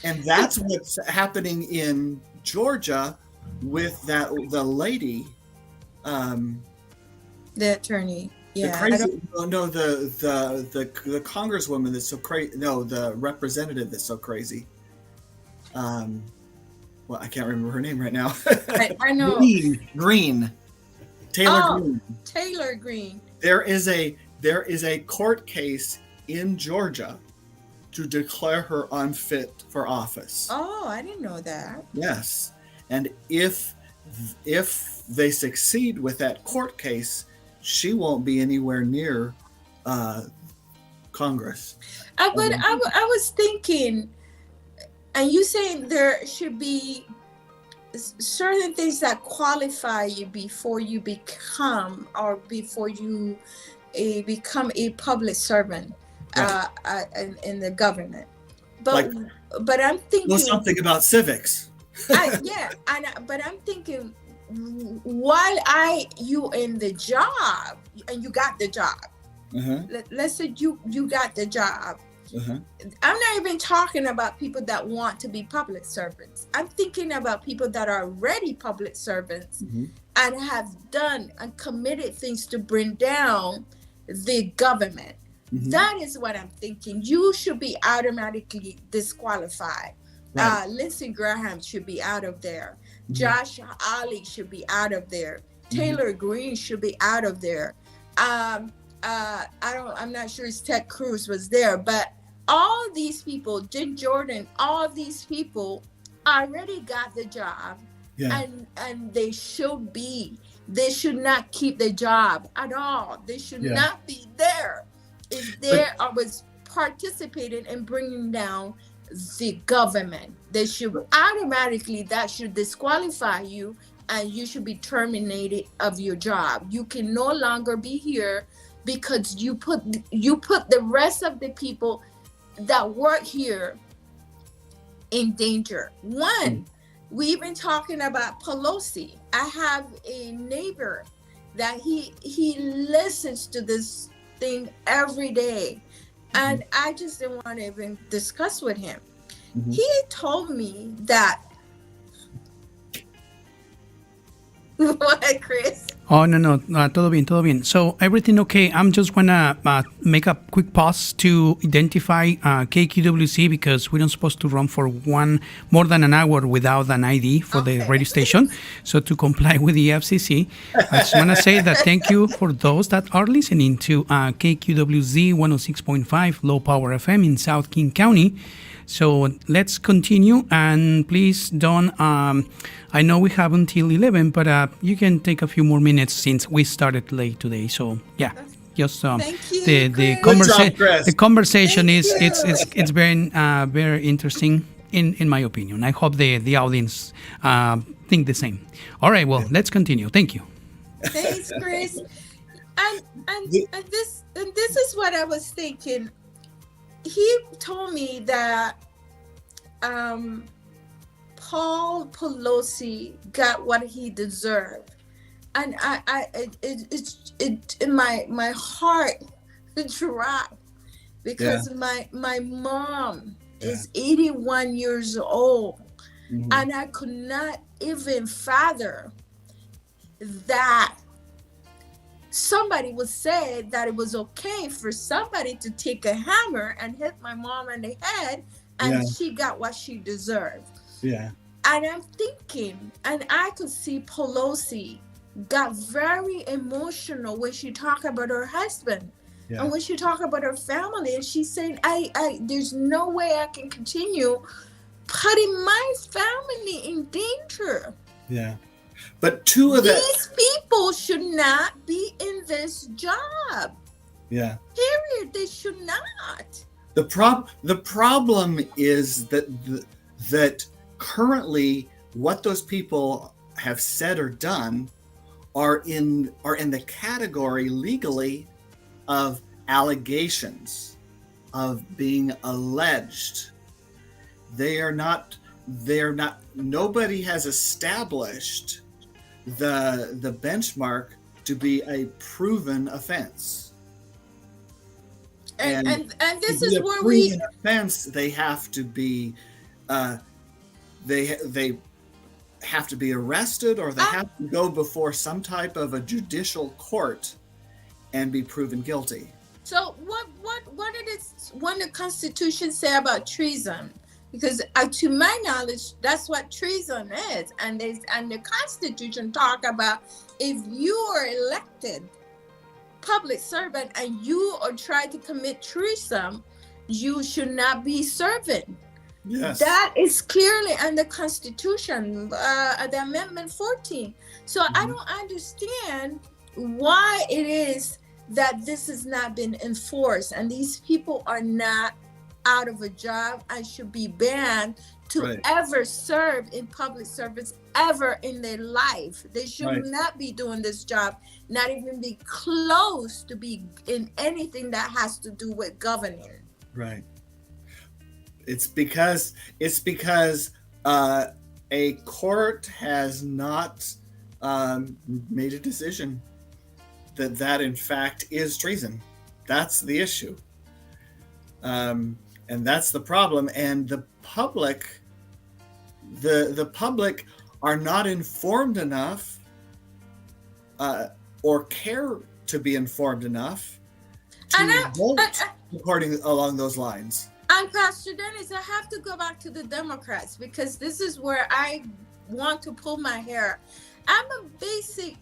And that's what's happening in Georgia with the lady, the attorney. Yeah, the congresswoman that's so crazy. No, the representative that's so crazy. Well, I can't remember her name right now. I know. Green. Taylor Green. Taylor Green. There is a court case in Georgia to declare her unfit for office. Oh, I didn't know that. Yes, and if they succeed with that court case, she won't be anywhere near Congress. But I was thinking, and you saying there should be certain things that qualify you before you become a public servant in the government. But I'm thinking, know something about civics. But I'm thinking, while you in the job and you got the job, let's say you got the job. I'm not even talking about people that want to be public servants. I'm thinking about people that are already public servants and have done and committed things to bring down the government. That is what I'm thinking. You should be automatically disqualified. Right. Lindsey Graham should be out of there. Josh Ali should be out of there. Taylor Green should be out of there. I'm not sure if Ted Cruz was there, but all these people, Jim Jordan, all these people already got the job, and they should not keep the job at all. They should not be there. If they was participating in bringing down the government, they should automatically, that should disqualify you, and you should be terminated of your job. You can no longer be here because you put the rest of the people that work here in danger. We even talking about Pelosi. I have a neighbor that he listens to this thing every day, and I just didn't want to even discuss with him. He told me that what, Chris? Oh, no, todo bien. So everything okay. I'm just gonna make a quick pause to identify KQWC, because we're not supposed to run for more than an hour without an ID for the radio station. So to comply with the FCC, I just want to say that thank you for those that are listening to KQWZ 106.5 Low Power FM in South King County. So let's continue, and please don't, I know we have until 11, but you can take a few more minutes since we started late today. So yeah, just the conversation it's very interesting in my opinion. I hope the audience think the same. All right, well, let's continue. Thank you. Thanks, Chris. And this is what I was thinking. He told me that Paul Pelosi got what he deserved, and my heart dropped because my mom is 81 years old, and I could not even fathom that somebody would say that it was okay for somebody to take a hammer and hit my mom in the head, and she got what she deserved. Yeah. And I'm thinking, and I could see Pelosi got very emotional when she talked about her husband. And when she talked about her family, and she's saying, I there's no way I can continue putting my family in danger. Yeah. But these people should not be in this job. Yeah. Period. They should not. The problem is that currently what those people have said or done are in the category legally of allegations, of being alleged. They're not, nobody has established the benchmark to be a proven offense. And this to is be a where proven offense, they have to be they have to be arrested, or they have to go before some type of a judicial court and be proven guilty. So what the Constitution say about treason? Because to my knowledge, that's what treason is, and the Constitution talk about if you are elected public servant and you are trying to commit treason, you should not be serving. Yes. That is clearly in the Constitution, the Amendment 14. So I don't understand why it is that this has not been enforced, and these people are not out of a job and should be banned to ever serve in public service ever in their life. They should not be doing this job, not even be close to be in anything that has to do with governing. Right. It's because a court has not made a decision that in fact is treason. That's the issue. And that's the problem. And the public are not informed enough or care to be informed enough to vote along those lines. And Pastor Dennis, I have to go back to the Democrats, because this is where I want to pull my hair. I'm a basic,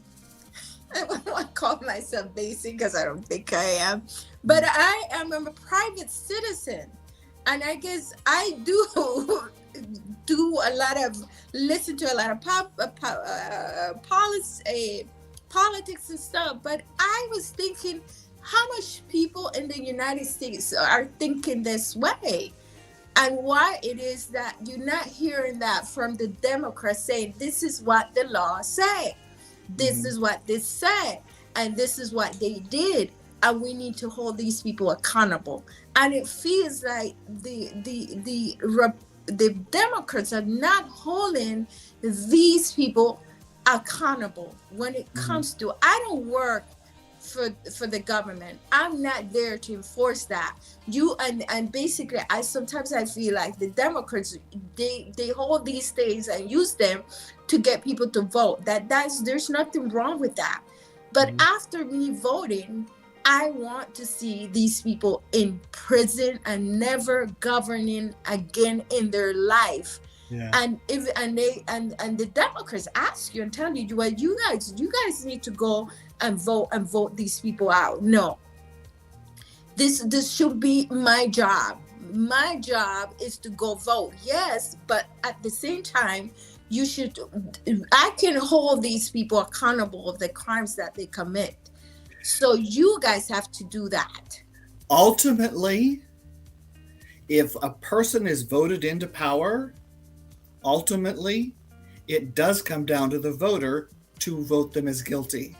I don't want to call myself basic because I don't think I am, but I am a private citizen. And I guess I do listen to a lot of politics and stuff. But I was thinking, how much people in the United States are thinking this way, and why it is that you're not hearing that from the Democrats saying, this is what the law say, this is what this said, and this is what they did, and we need to hold these people accountable. And it feels like the Democrats are not holding these people accountable when it comes to, I don't work for the government. I'm not there to enforce that. And basically I sometimes feel like the Democrats, they hold these things and use them to get people to vote. There's nothing wrong with that. But after me voting, I want to see these people in prison and never governing again in their life. Yeah. And the Democrats ask you and tell you, well, you guys need to go and vote these people out. No, this should be my job. My job is to go vote, yes, but at the same time, I can hold these people accountable of the crimes that they commit. So you guys have to do that. Ultimately, if a person is voted into power, ultimately, it does come down to the voter to vote them as guilty.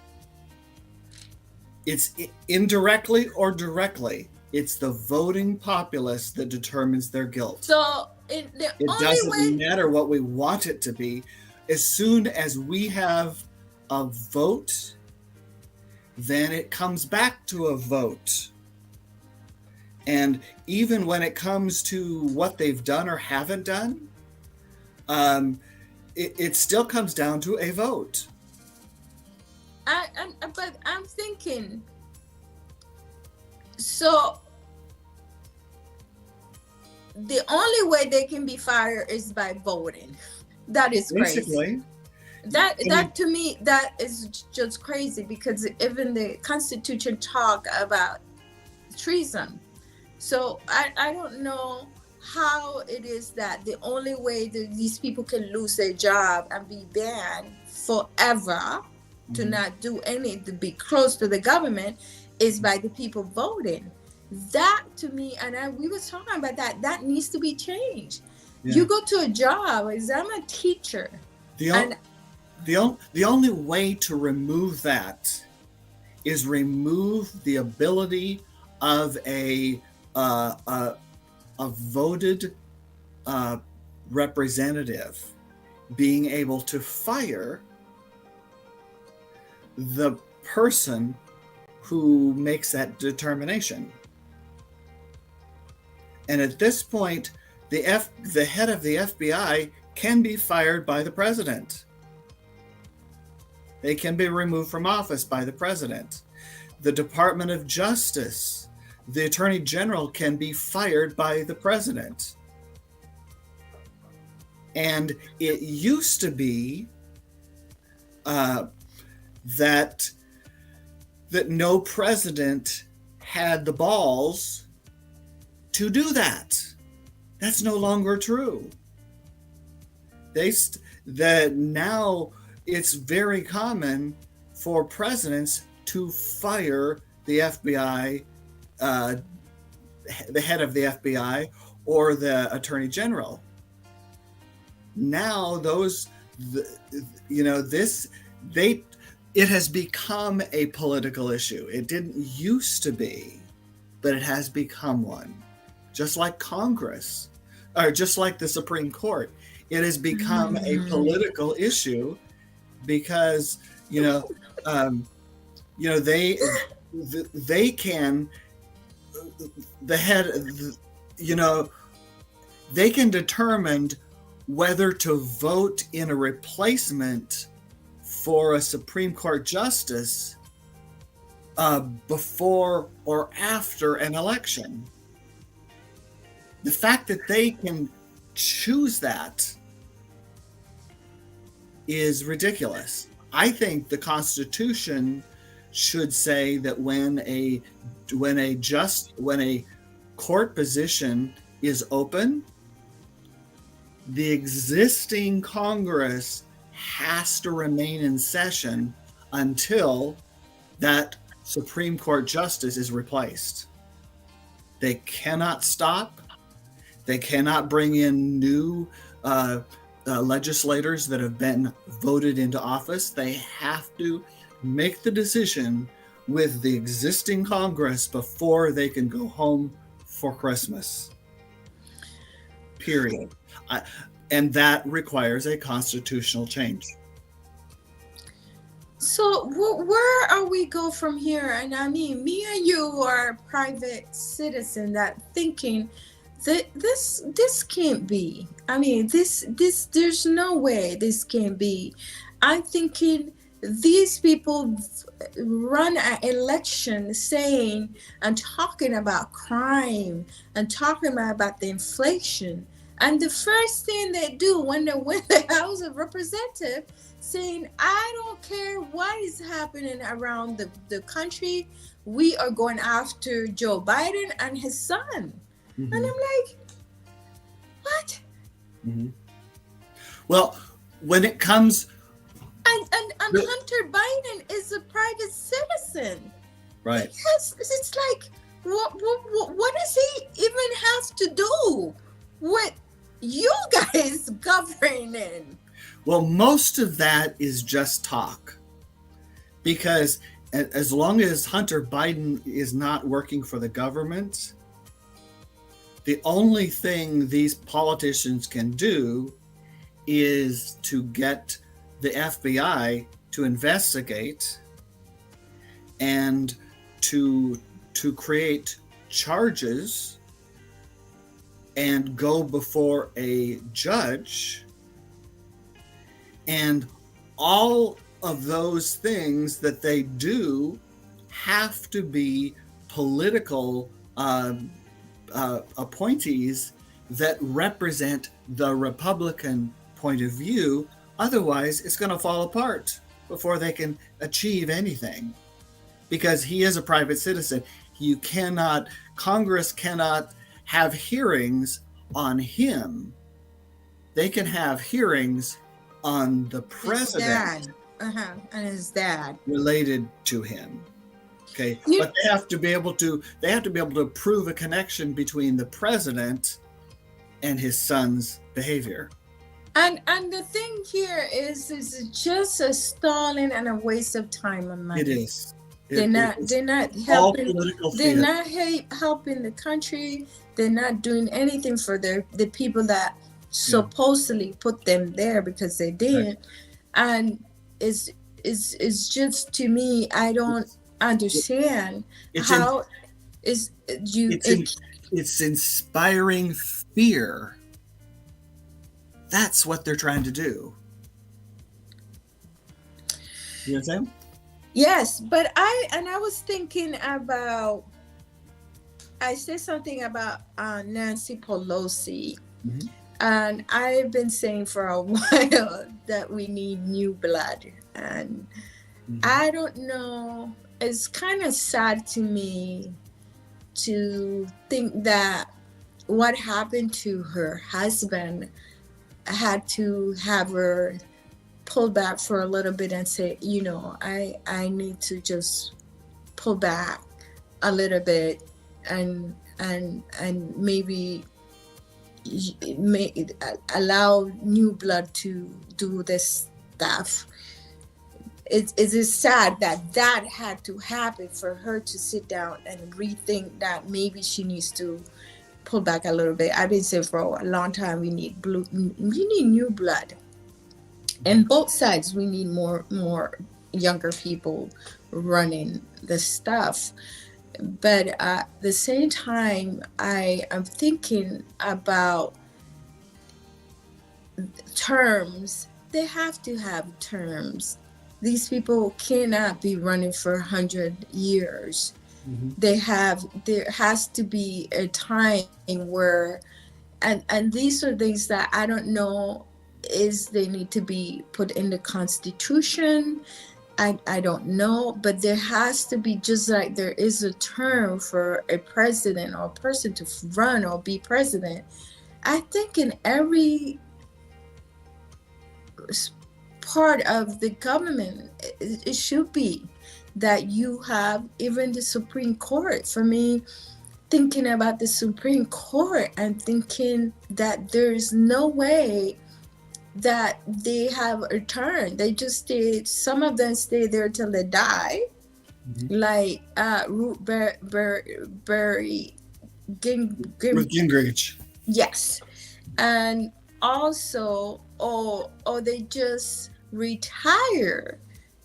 It's indirectly or directly, it's the voting populace that determines their guilt. So it doesn't matter what we want it to be. As soon as we have a vote, then it comes back to a vote. And even when it comes to what they've done or haven't done, it still comes down to a vote. But I'm thinking, so the only way they can be fired is by voting. That is crazy. Basically. That to me, that is just crazy, because even the Constitution talk about treason. So I don't know how it is that the only way that these people can lose their job and be banned forever to not do anything, to be close to the government, is by the people voting. That to me, and we were talking about that needs to be changed. Yeah. You go to a job, as I'm a teacher. The only way to remove that is remove the ability of a voted representative being able to fire the person who makes that determination. And at this point, the head of the FBI can be fired by the president. They can be removed from office by the president. The Department of Justice, the Attorney General, can be fired by the president. And it used to be that no president had the balls to do that. That's no longer true. Now it's very common for presidents to fire the FBI, the head of the FBI, or the Attorney General. Now it has become a political issue. It didn't used to be, but it has become one. Just like Congress, or just like the Supreme Court, it has become a political issue because they can they can determine whether to vote in a replacement for a Supreme Court justice before or after an election. The fact that they can choose that is ridiculous. I think the Constitution should say that when a court position is open, the existing Congress has to remain in session until that Supreme Court justice is replaced. They cannot stop. They cannot bring in new legislators that have been voted into office. They have to make the decision with the existing Congress before they can go home for Christmas. Period. And that requires a constitutional change. So where are we go from here? And I mean, me and you are a private citizen that thinking that this can't be. I mean, this there's no way this can be. I'm thinking these people run an election saying and talking about crime and talking about the inflation. And the first thing they do when they win the House of Representatives, saying, I don't care what is happening around the country, we are going after Joe Biden and his son. Mm-hmm. And I'm like, what? Mm-hmm. Well, when it comes... And Hunter Biden is a private citizen. Right. It's like, what does he even have to do with you guys governing? Well, most of that is just talk. Because as long as Hunter Biden is not working for the government, the only thing these politicians can do is to get the FBI to investigate and to create charges and go before a judge, and all of those things that they do have to be political appointees that represent the Republican point of view. Otherwise, it's going to fall apart before they can achieve anything, because he is a private citizen. Congress cannot have hearings on him. They can have hearings on the president and his dad related to him. Okay, but they have to be able to prove a connection between the president and his son's behavior. And the thing here is just a stalling and a waste of time and money. It is. They're not helping. They're not helping the country. They're not doing anything for the people that supposedly put them there, because they didn't. Right. And it's just, to me, I don't understand how it's inspiring fear. That's what they're trying to do. You know what I'm saying? Yes, but I was thinking about, I said something about Nancy Pelosi, mm-hmm. and I've been saying for a while that we need new blood, and mm-hmm. I don't know, it's kind of sad to me to think that what happened to her husband had to have her pull back for a little bit and say, I need to just pull back a little bit and maybe allow new blood to do this stuff. It is sad that had to happen for her to sit down and rethink that maybe she needs to pull back a little bit. I've been saying for a long time we need new blood. And both sides, we need more younger people running the stuff. But at the same time, I am thinking about terms. They have to have terms. These people cannot be running for 100 years. Mm-hmm. There has to be a time where, and these are things that I don't know, is they need to be put in the Constitution. I don't know, but there has to be, just like there is a term for a president or a person to run or be president. I think in every part of the government, it should be that you have even the Supreme Court. For me, thinking about the Supreme Court and thinking that there's no way that they have a turn. They just stay, some of them stay there till they die. Mm-hmm. Like Ruth Gingrich. Yes. And also, they just retire.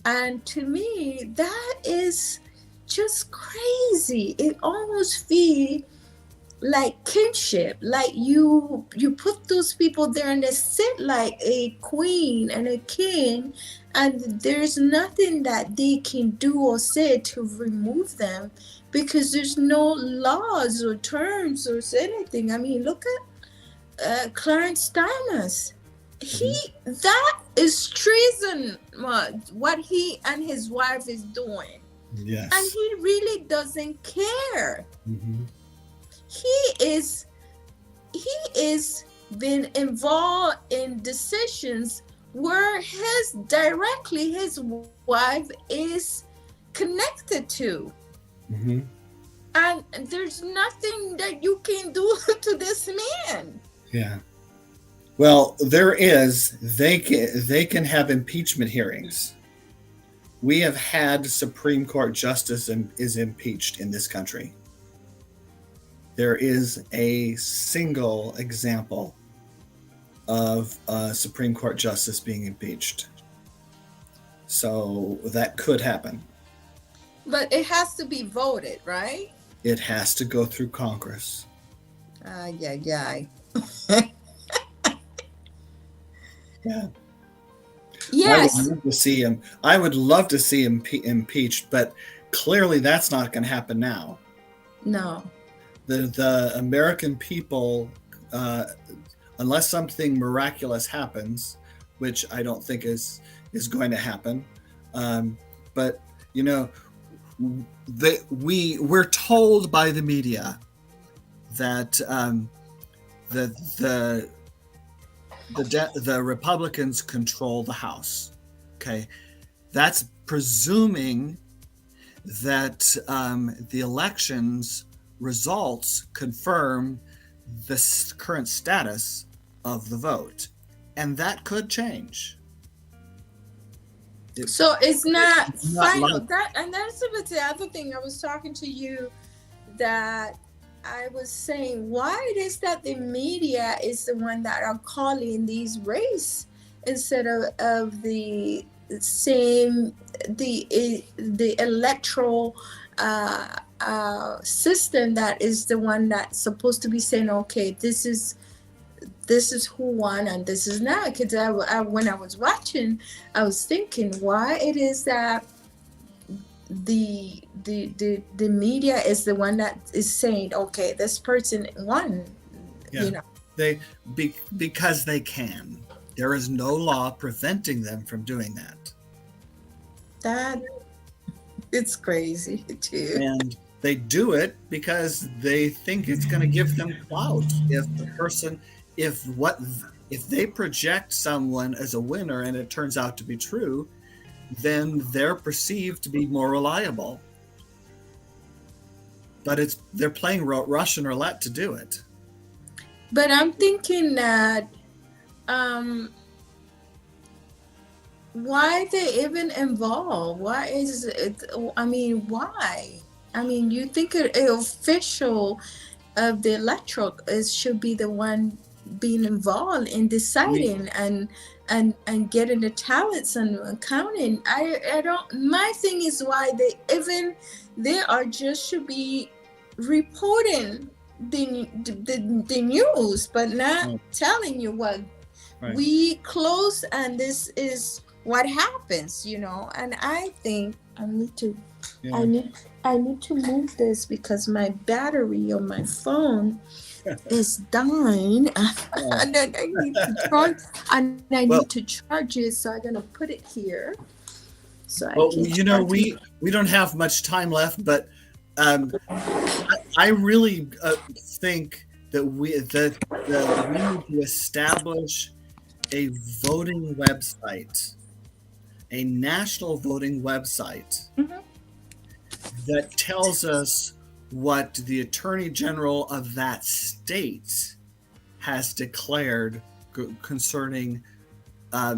And to me, that is just crazy. It almost feels like kinship, like you put those people there and they sit like a queen and a king, and there's nothing that they can do or say to remove them, because there's no laws or terms or anything. I mean, look at Clarence Thomas. That is treason, what he and his wife is doing. Yes. And he really doesn't care. Mm-hmm. He is been involved in decisions where his wife is connected to. Mm-hmm. And there's nothing that you can do to this man. Yeah. Well, they can have impeachment hearings. We have had Supreme Court justice is impeached in this country. There is a single example of a Supreme Court justice being impeached. So that could happen. But it has to be voted, right? It has to go through Congress. Yeah. Yeah. Yes. I would love to see him impeached, but clearly that's not going to happen now. No. The American people, unless something miraculous happens, which I don't think is going to happen, but we're told by the media that the Republicans control the House. Okay, that's presuming that the elections results confirm the current status of the vote, and that could change. So it's not final. Like, That's the other thing I was talking to you, that I was saying, why it is that the media is the one that are calling these race instead of the electoral system that is the one that's supposed to be saying, okay, this is who won and this is not. Because when I was watching, I was thinking why it is that the media is the one that is saying, okay, this person won. Yeah. Because they can. There is no law preventing them from doing that. That it's crazy too. And they do it because they think it's going to give them clout. If they project someone as a winner and it turns out to be true, then they're perceived to be more reliable. But they're playing Russian roulette to do it. But I'm thinking that why they even involved? Why is it? I mean, why? I mean, you think an official of the electoral should be the one being involved in deciding and getting the talents and counting. I don't. My thing is why they are just should be reporting the news, but not telling you what we close and this is what happens, And I think I need to. Yeah. I need to move this because my battery on my phone is dying, and then I need to charge it. So I'm gonna put it here. So we don't have much time left, but I really think that we need to establish a voting website, a national voting website. Mm-hmm. That tells us what the Attorney General of that state has declared concerning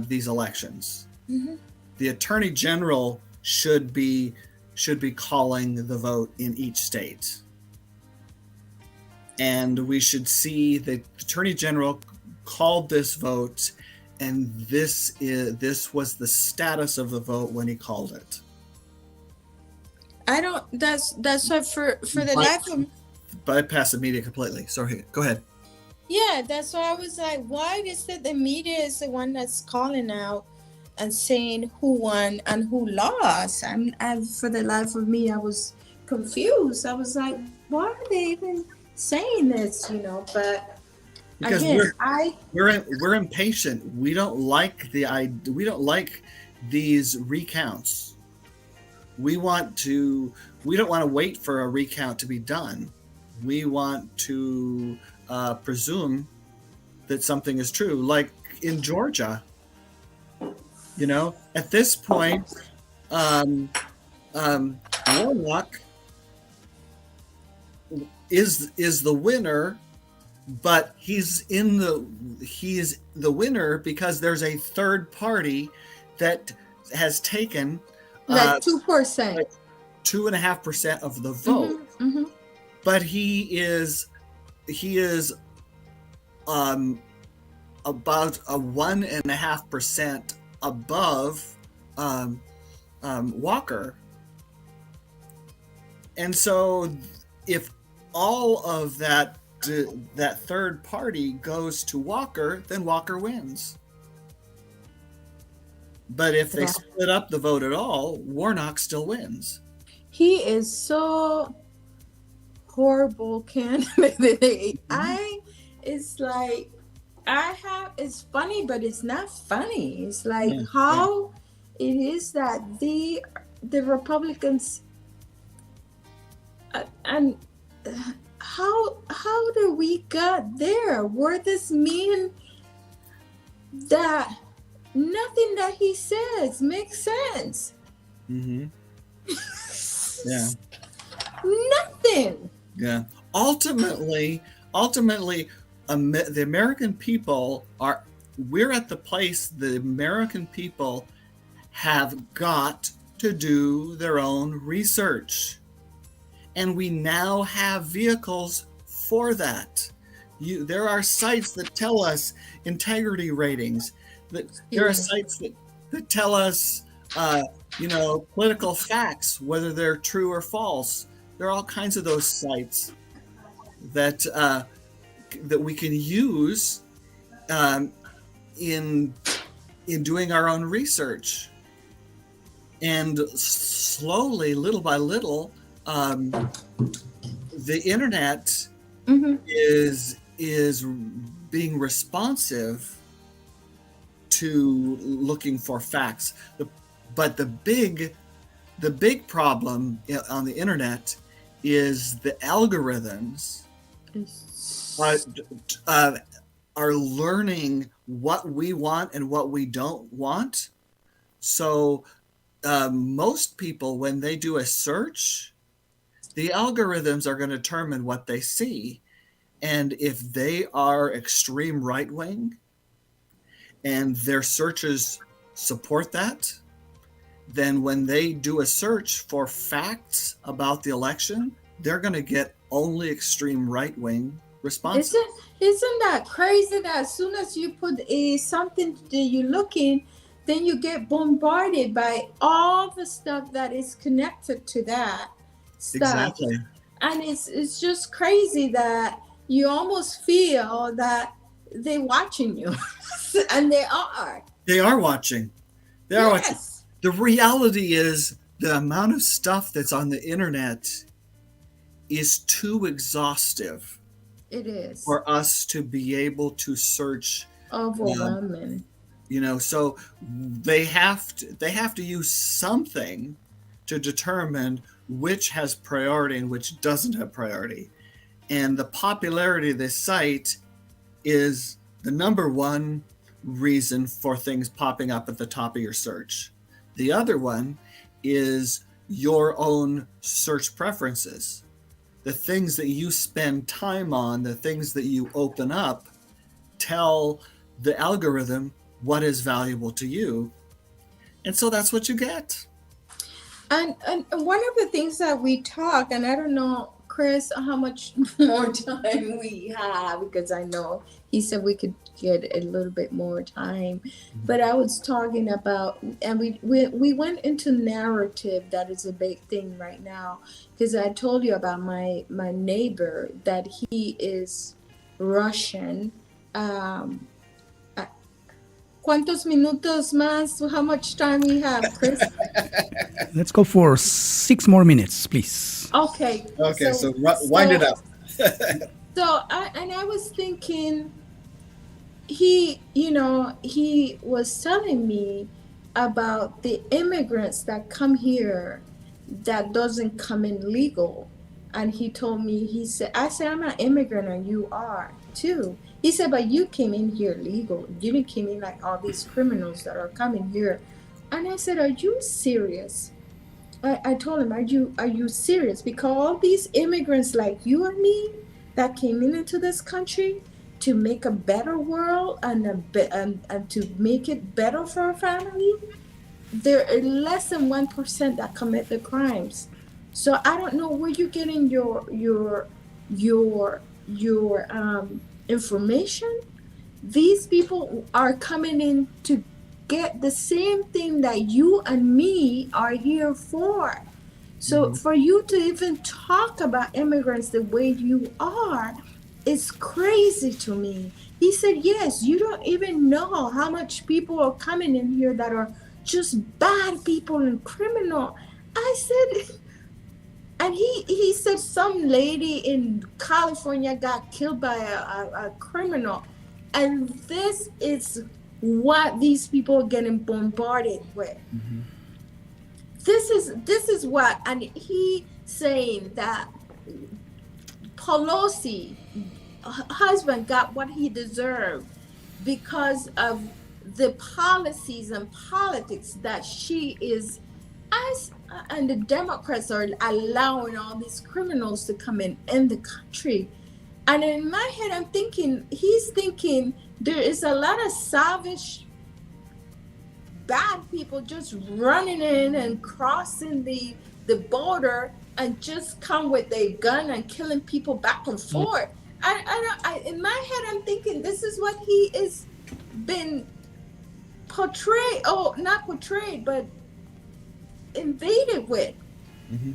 these elections. Mm-hmm. The Attorney General should be calling the vote in each state, and we should see the Attorney General called this vote, and this was the status of the vote when he called it. I don't. That's why for the life of bypass the media completely. Sorry, go ahead. Yeah, that's why I was like, why is it the media is the one that's calling out and saying who won and who lost? And for the life of me, I was confused. I was like, why are they even saying this? But because again, we're impatient. We don't like these recounts. We don't want to wait for a recount to be done. We want to presume that something is true. Like in Georgia, at this point, Warnock is the winner, but he's the winner because there's a third party that has taken 2%, 2.5% of the vote. Mm-hmm, mm-hmm. But he is about a 1.5% above Walker. And so if all of that third party goes to Walker, then Walker wins. But if they split up the vote at all, Warnock still wins. He is so horrible candidate. It's like it's funny, but it's not funny. It's like how it is that the Republicans and how do we got there? Where this mean that nothing that he says makes sense? Mm-hmm. Yeah. Nothing. Yeah. Ultimately, the American people we're at the place the American people have got to do their own research. And we now have vehicles for that. There are sites that tell us integrity ratings. There are sites that tell us, political facts, whether they're true or false. There are all kinds of those sites that we can use in doing our own research. And slowly, little by little, the internet is being responsive to looking for facts. But the big problem on the internet is the algorithms are learning what we want and what we don't want. So most people, when they do a search, the algorithms are going to determine what they see. And if they are extreme right-wing and their searches support that, then when they do a search for facts about the election, they're going to get only extreme right-wing responses. Isn't that crazy that as soon as you put something that you're looking, then you get bombarded by all the stuff that is connected to that stuff. Exactly. And it's just crazy that you almost feel that they're watching you. And they are. They are watching. They are watching. The reality is the amount of stuff that's on the internet is too exhaustive. It is. For us to be able to search. Overwhelming. So they have to use something to determine which has priority and which doesn't have priority. And the popularity of this site is the number one reason for things popping up at the top of your search. The other one is your own search preferences. The things that you spend time on, the things that you open up, tell the algorithm what is valuable to you. And so that's what you get. And one of the things that we talk, and I don't know, Chris, how much more time we have, because I know he said we could get a little bit more time. But I was talking about, and we went into narrative. That is a big thing right now, because I told you about my neighbor, that he is Russian. ¿Cuántos minutos más? How much time we have, Chris? Let's go for 6 more minutes, please. Okay. So wind it up. I was thinking, he was telling me about the immigrants that come here that doesn't come in legal. And he told me, I said, I'm an immigrant and you are too. He said, but you came in here legal. You didn't come in like all these criminals that are coming here. And I said, are you serious? I told him, are you serious? Because all these immigrants like you and me that came into this country to make a better world and to make it better for our family, there are less than 1% that commit the crimes. So I don't know where you're getting your information. These people are coming in get the same thing that you and me are here for. So for you to even talk about immigrants the way you are, it's crazy to me. He said, yes, you don't even know how much people are coming in here that are just bad people and criminal. I said, and he said some lady in California got killed by a criminal. And this is what these people are getting bombarded with. This is what, and he saying that Pelosi husband got what he deserved because of the policies and politics that she is as and the Democrats are allowing all these criminals to come in the country. And in my head I'm thinking, he's thinking there is a lot of savage bad people just running in and crossing the border and just come with a gun and killing people back and forth. I in my head I'm thinking this is what he is been portrayed, not portrayed, but invaded with.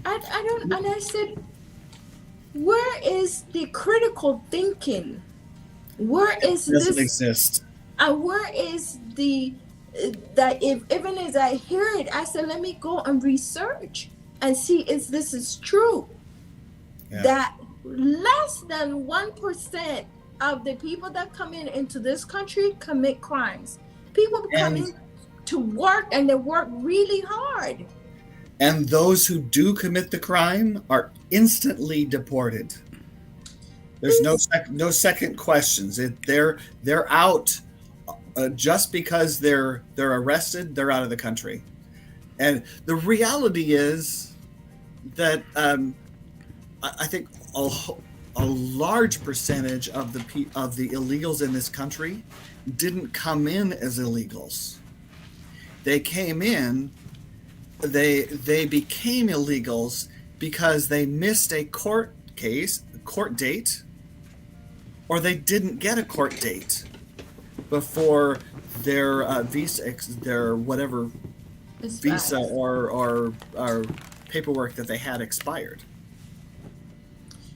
I don't, and I said, where is the critical thinking? Where is it doesn't this exist? And where is the that if even as I hear it, I said, let me go and research and see if this is true. Yeah. That less than 1% of the people that come into this country commit crimes. People come in to work and they work really hard. And those who do commit the crime are instantly deported. There's no second questions. They're out just because they're arrested. They're out of the country. And the reality is that I think a large percentage of the illegals in this country didn't come in as illegals. They came in. They became illegals because they missed a court date, or they didn't get a court date before their visa or paperwork that they had expired.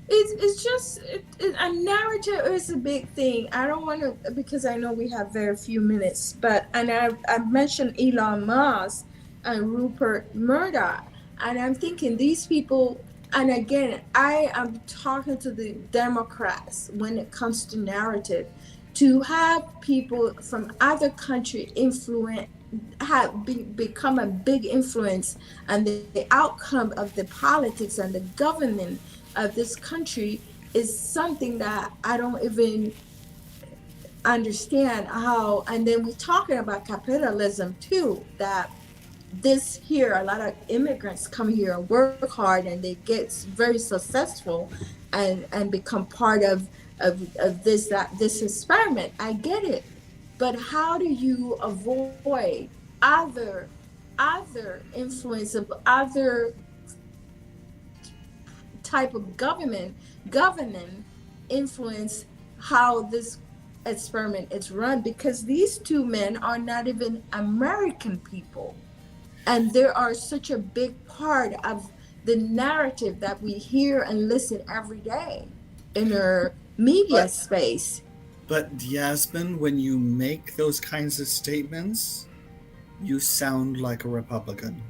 It's just a narrative is a big thing. I don't want to, because I know we have very few minutes, and I mentioned Elon Musk and Rupert Murdoch, and I'm thinking these people, and again, I am talking to the Democrats when it comes to narrative, to have people from other country become a big influence, and the outcome of the politics and the government of this country is something that I don't even understand how. And then we're talking about capitalism too, that this here, a lot of immigrants come here and work hard and they get very successful and become part of this experiment. I get it, but how do you avoid other influence of other type of governing influence how this experiment is run? Because these two men are not even American people. And they are such a big part of the narrative that we hear and listen every day in our media space. But Yazmin, when you make those kinds of statements, you sound like a Republican.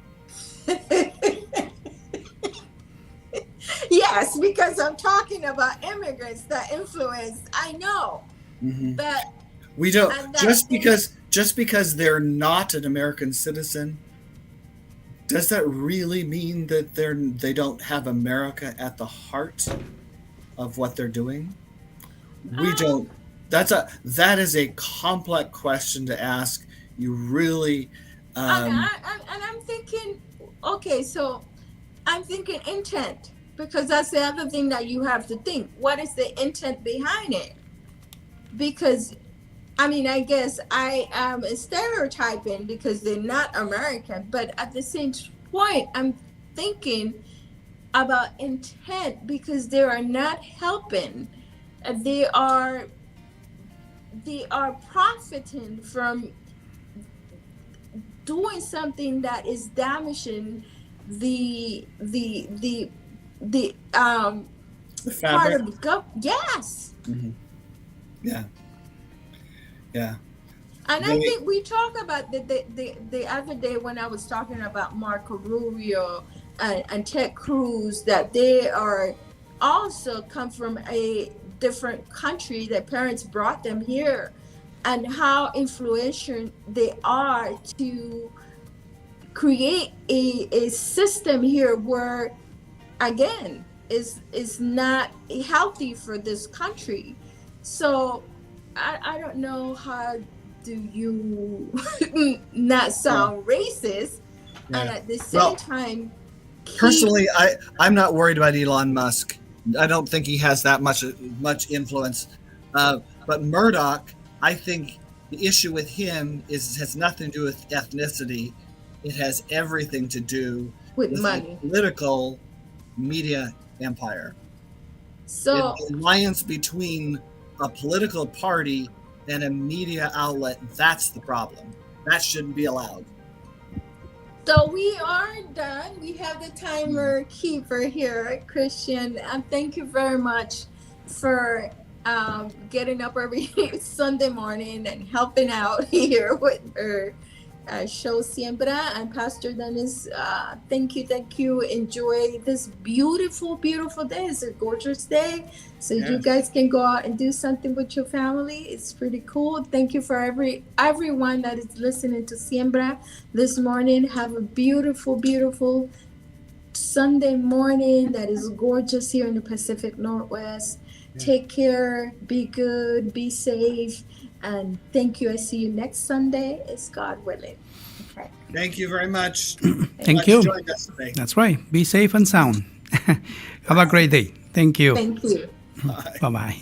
Yes, because I'm talking about immigrants that influence. I know, but we don't just because they're not an American citizen. Does that really mean that they don't have America at the heart of what they're doing? We don't. That is a complex question to ask. You really. And I'm thinking, okay, so I'm thinking intent, because that's the other thing that you have to think. What is the intent behind it? Because, I mean, I guess I am stereotyping because they're not American, but at the same point, I'm thinking about intent because they are not helping. They are profiting from doing something that is damaging the part fabric. of the yes. Mm-hmm. Yeah. Yeah. And I think we talked about the other day when I was talking about Marco Rubio and Ted Cruz, that they are also come from a different country. Their parents brought them here, and how influential they are to create a system here where, again, is not healthy for this country. So I don't know how do you not sound racist and at the same time personally I'm not worried about Elon Musk. I don't think he has that much influence, but Murdoch, I think the issue with him has nothing to do with ethnicity. It has everything to do with money, the political media empire. So the alliance between a political party and a media outlet, that's the problem. That shouldn't be allowed. So we are done. We have the timer keeper here, Christian. Thank you very much for getting up every Sunday morning and helping out here with her show Siembra. And Pastor Dennis, thank you. Enjoy this beautiful day. It's a gorgeous day. So you guys can go out and do something with your family. It's pretty cool. Thank you for everyone that is listening to Siembra this morning. Have a beautiful Sunday morning that is gorgeous here in the Pacific Northwest. Take care, be good, be safe, and thank you. I see you next Sunday. It's God willing. Okay. Thank you very much. Thank you. That's right. Be safe and sound. Have a great day. Thank you. Thank you. Bye. Bye-bye.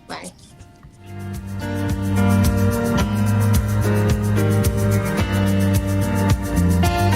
Bye.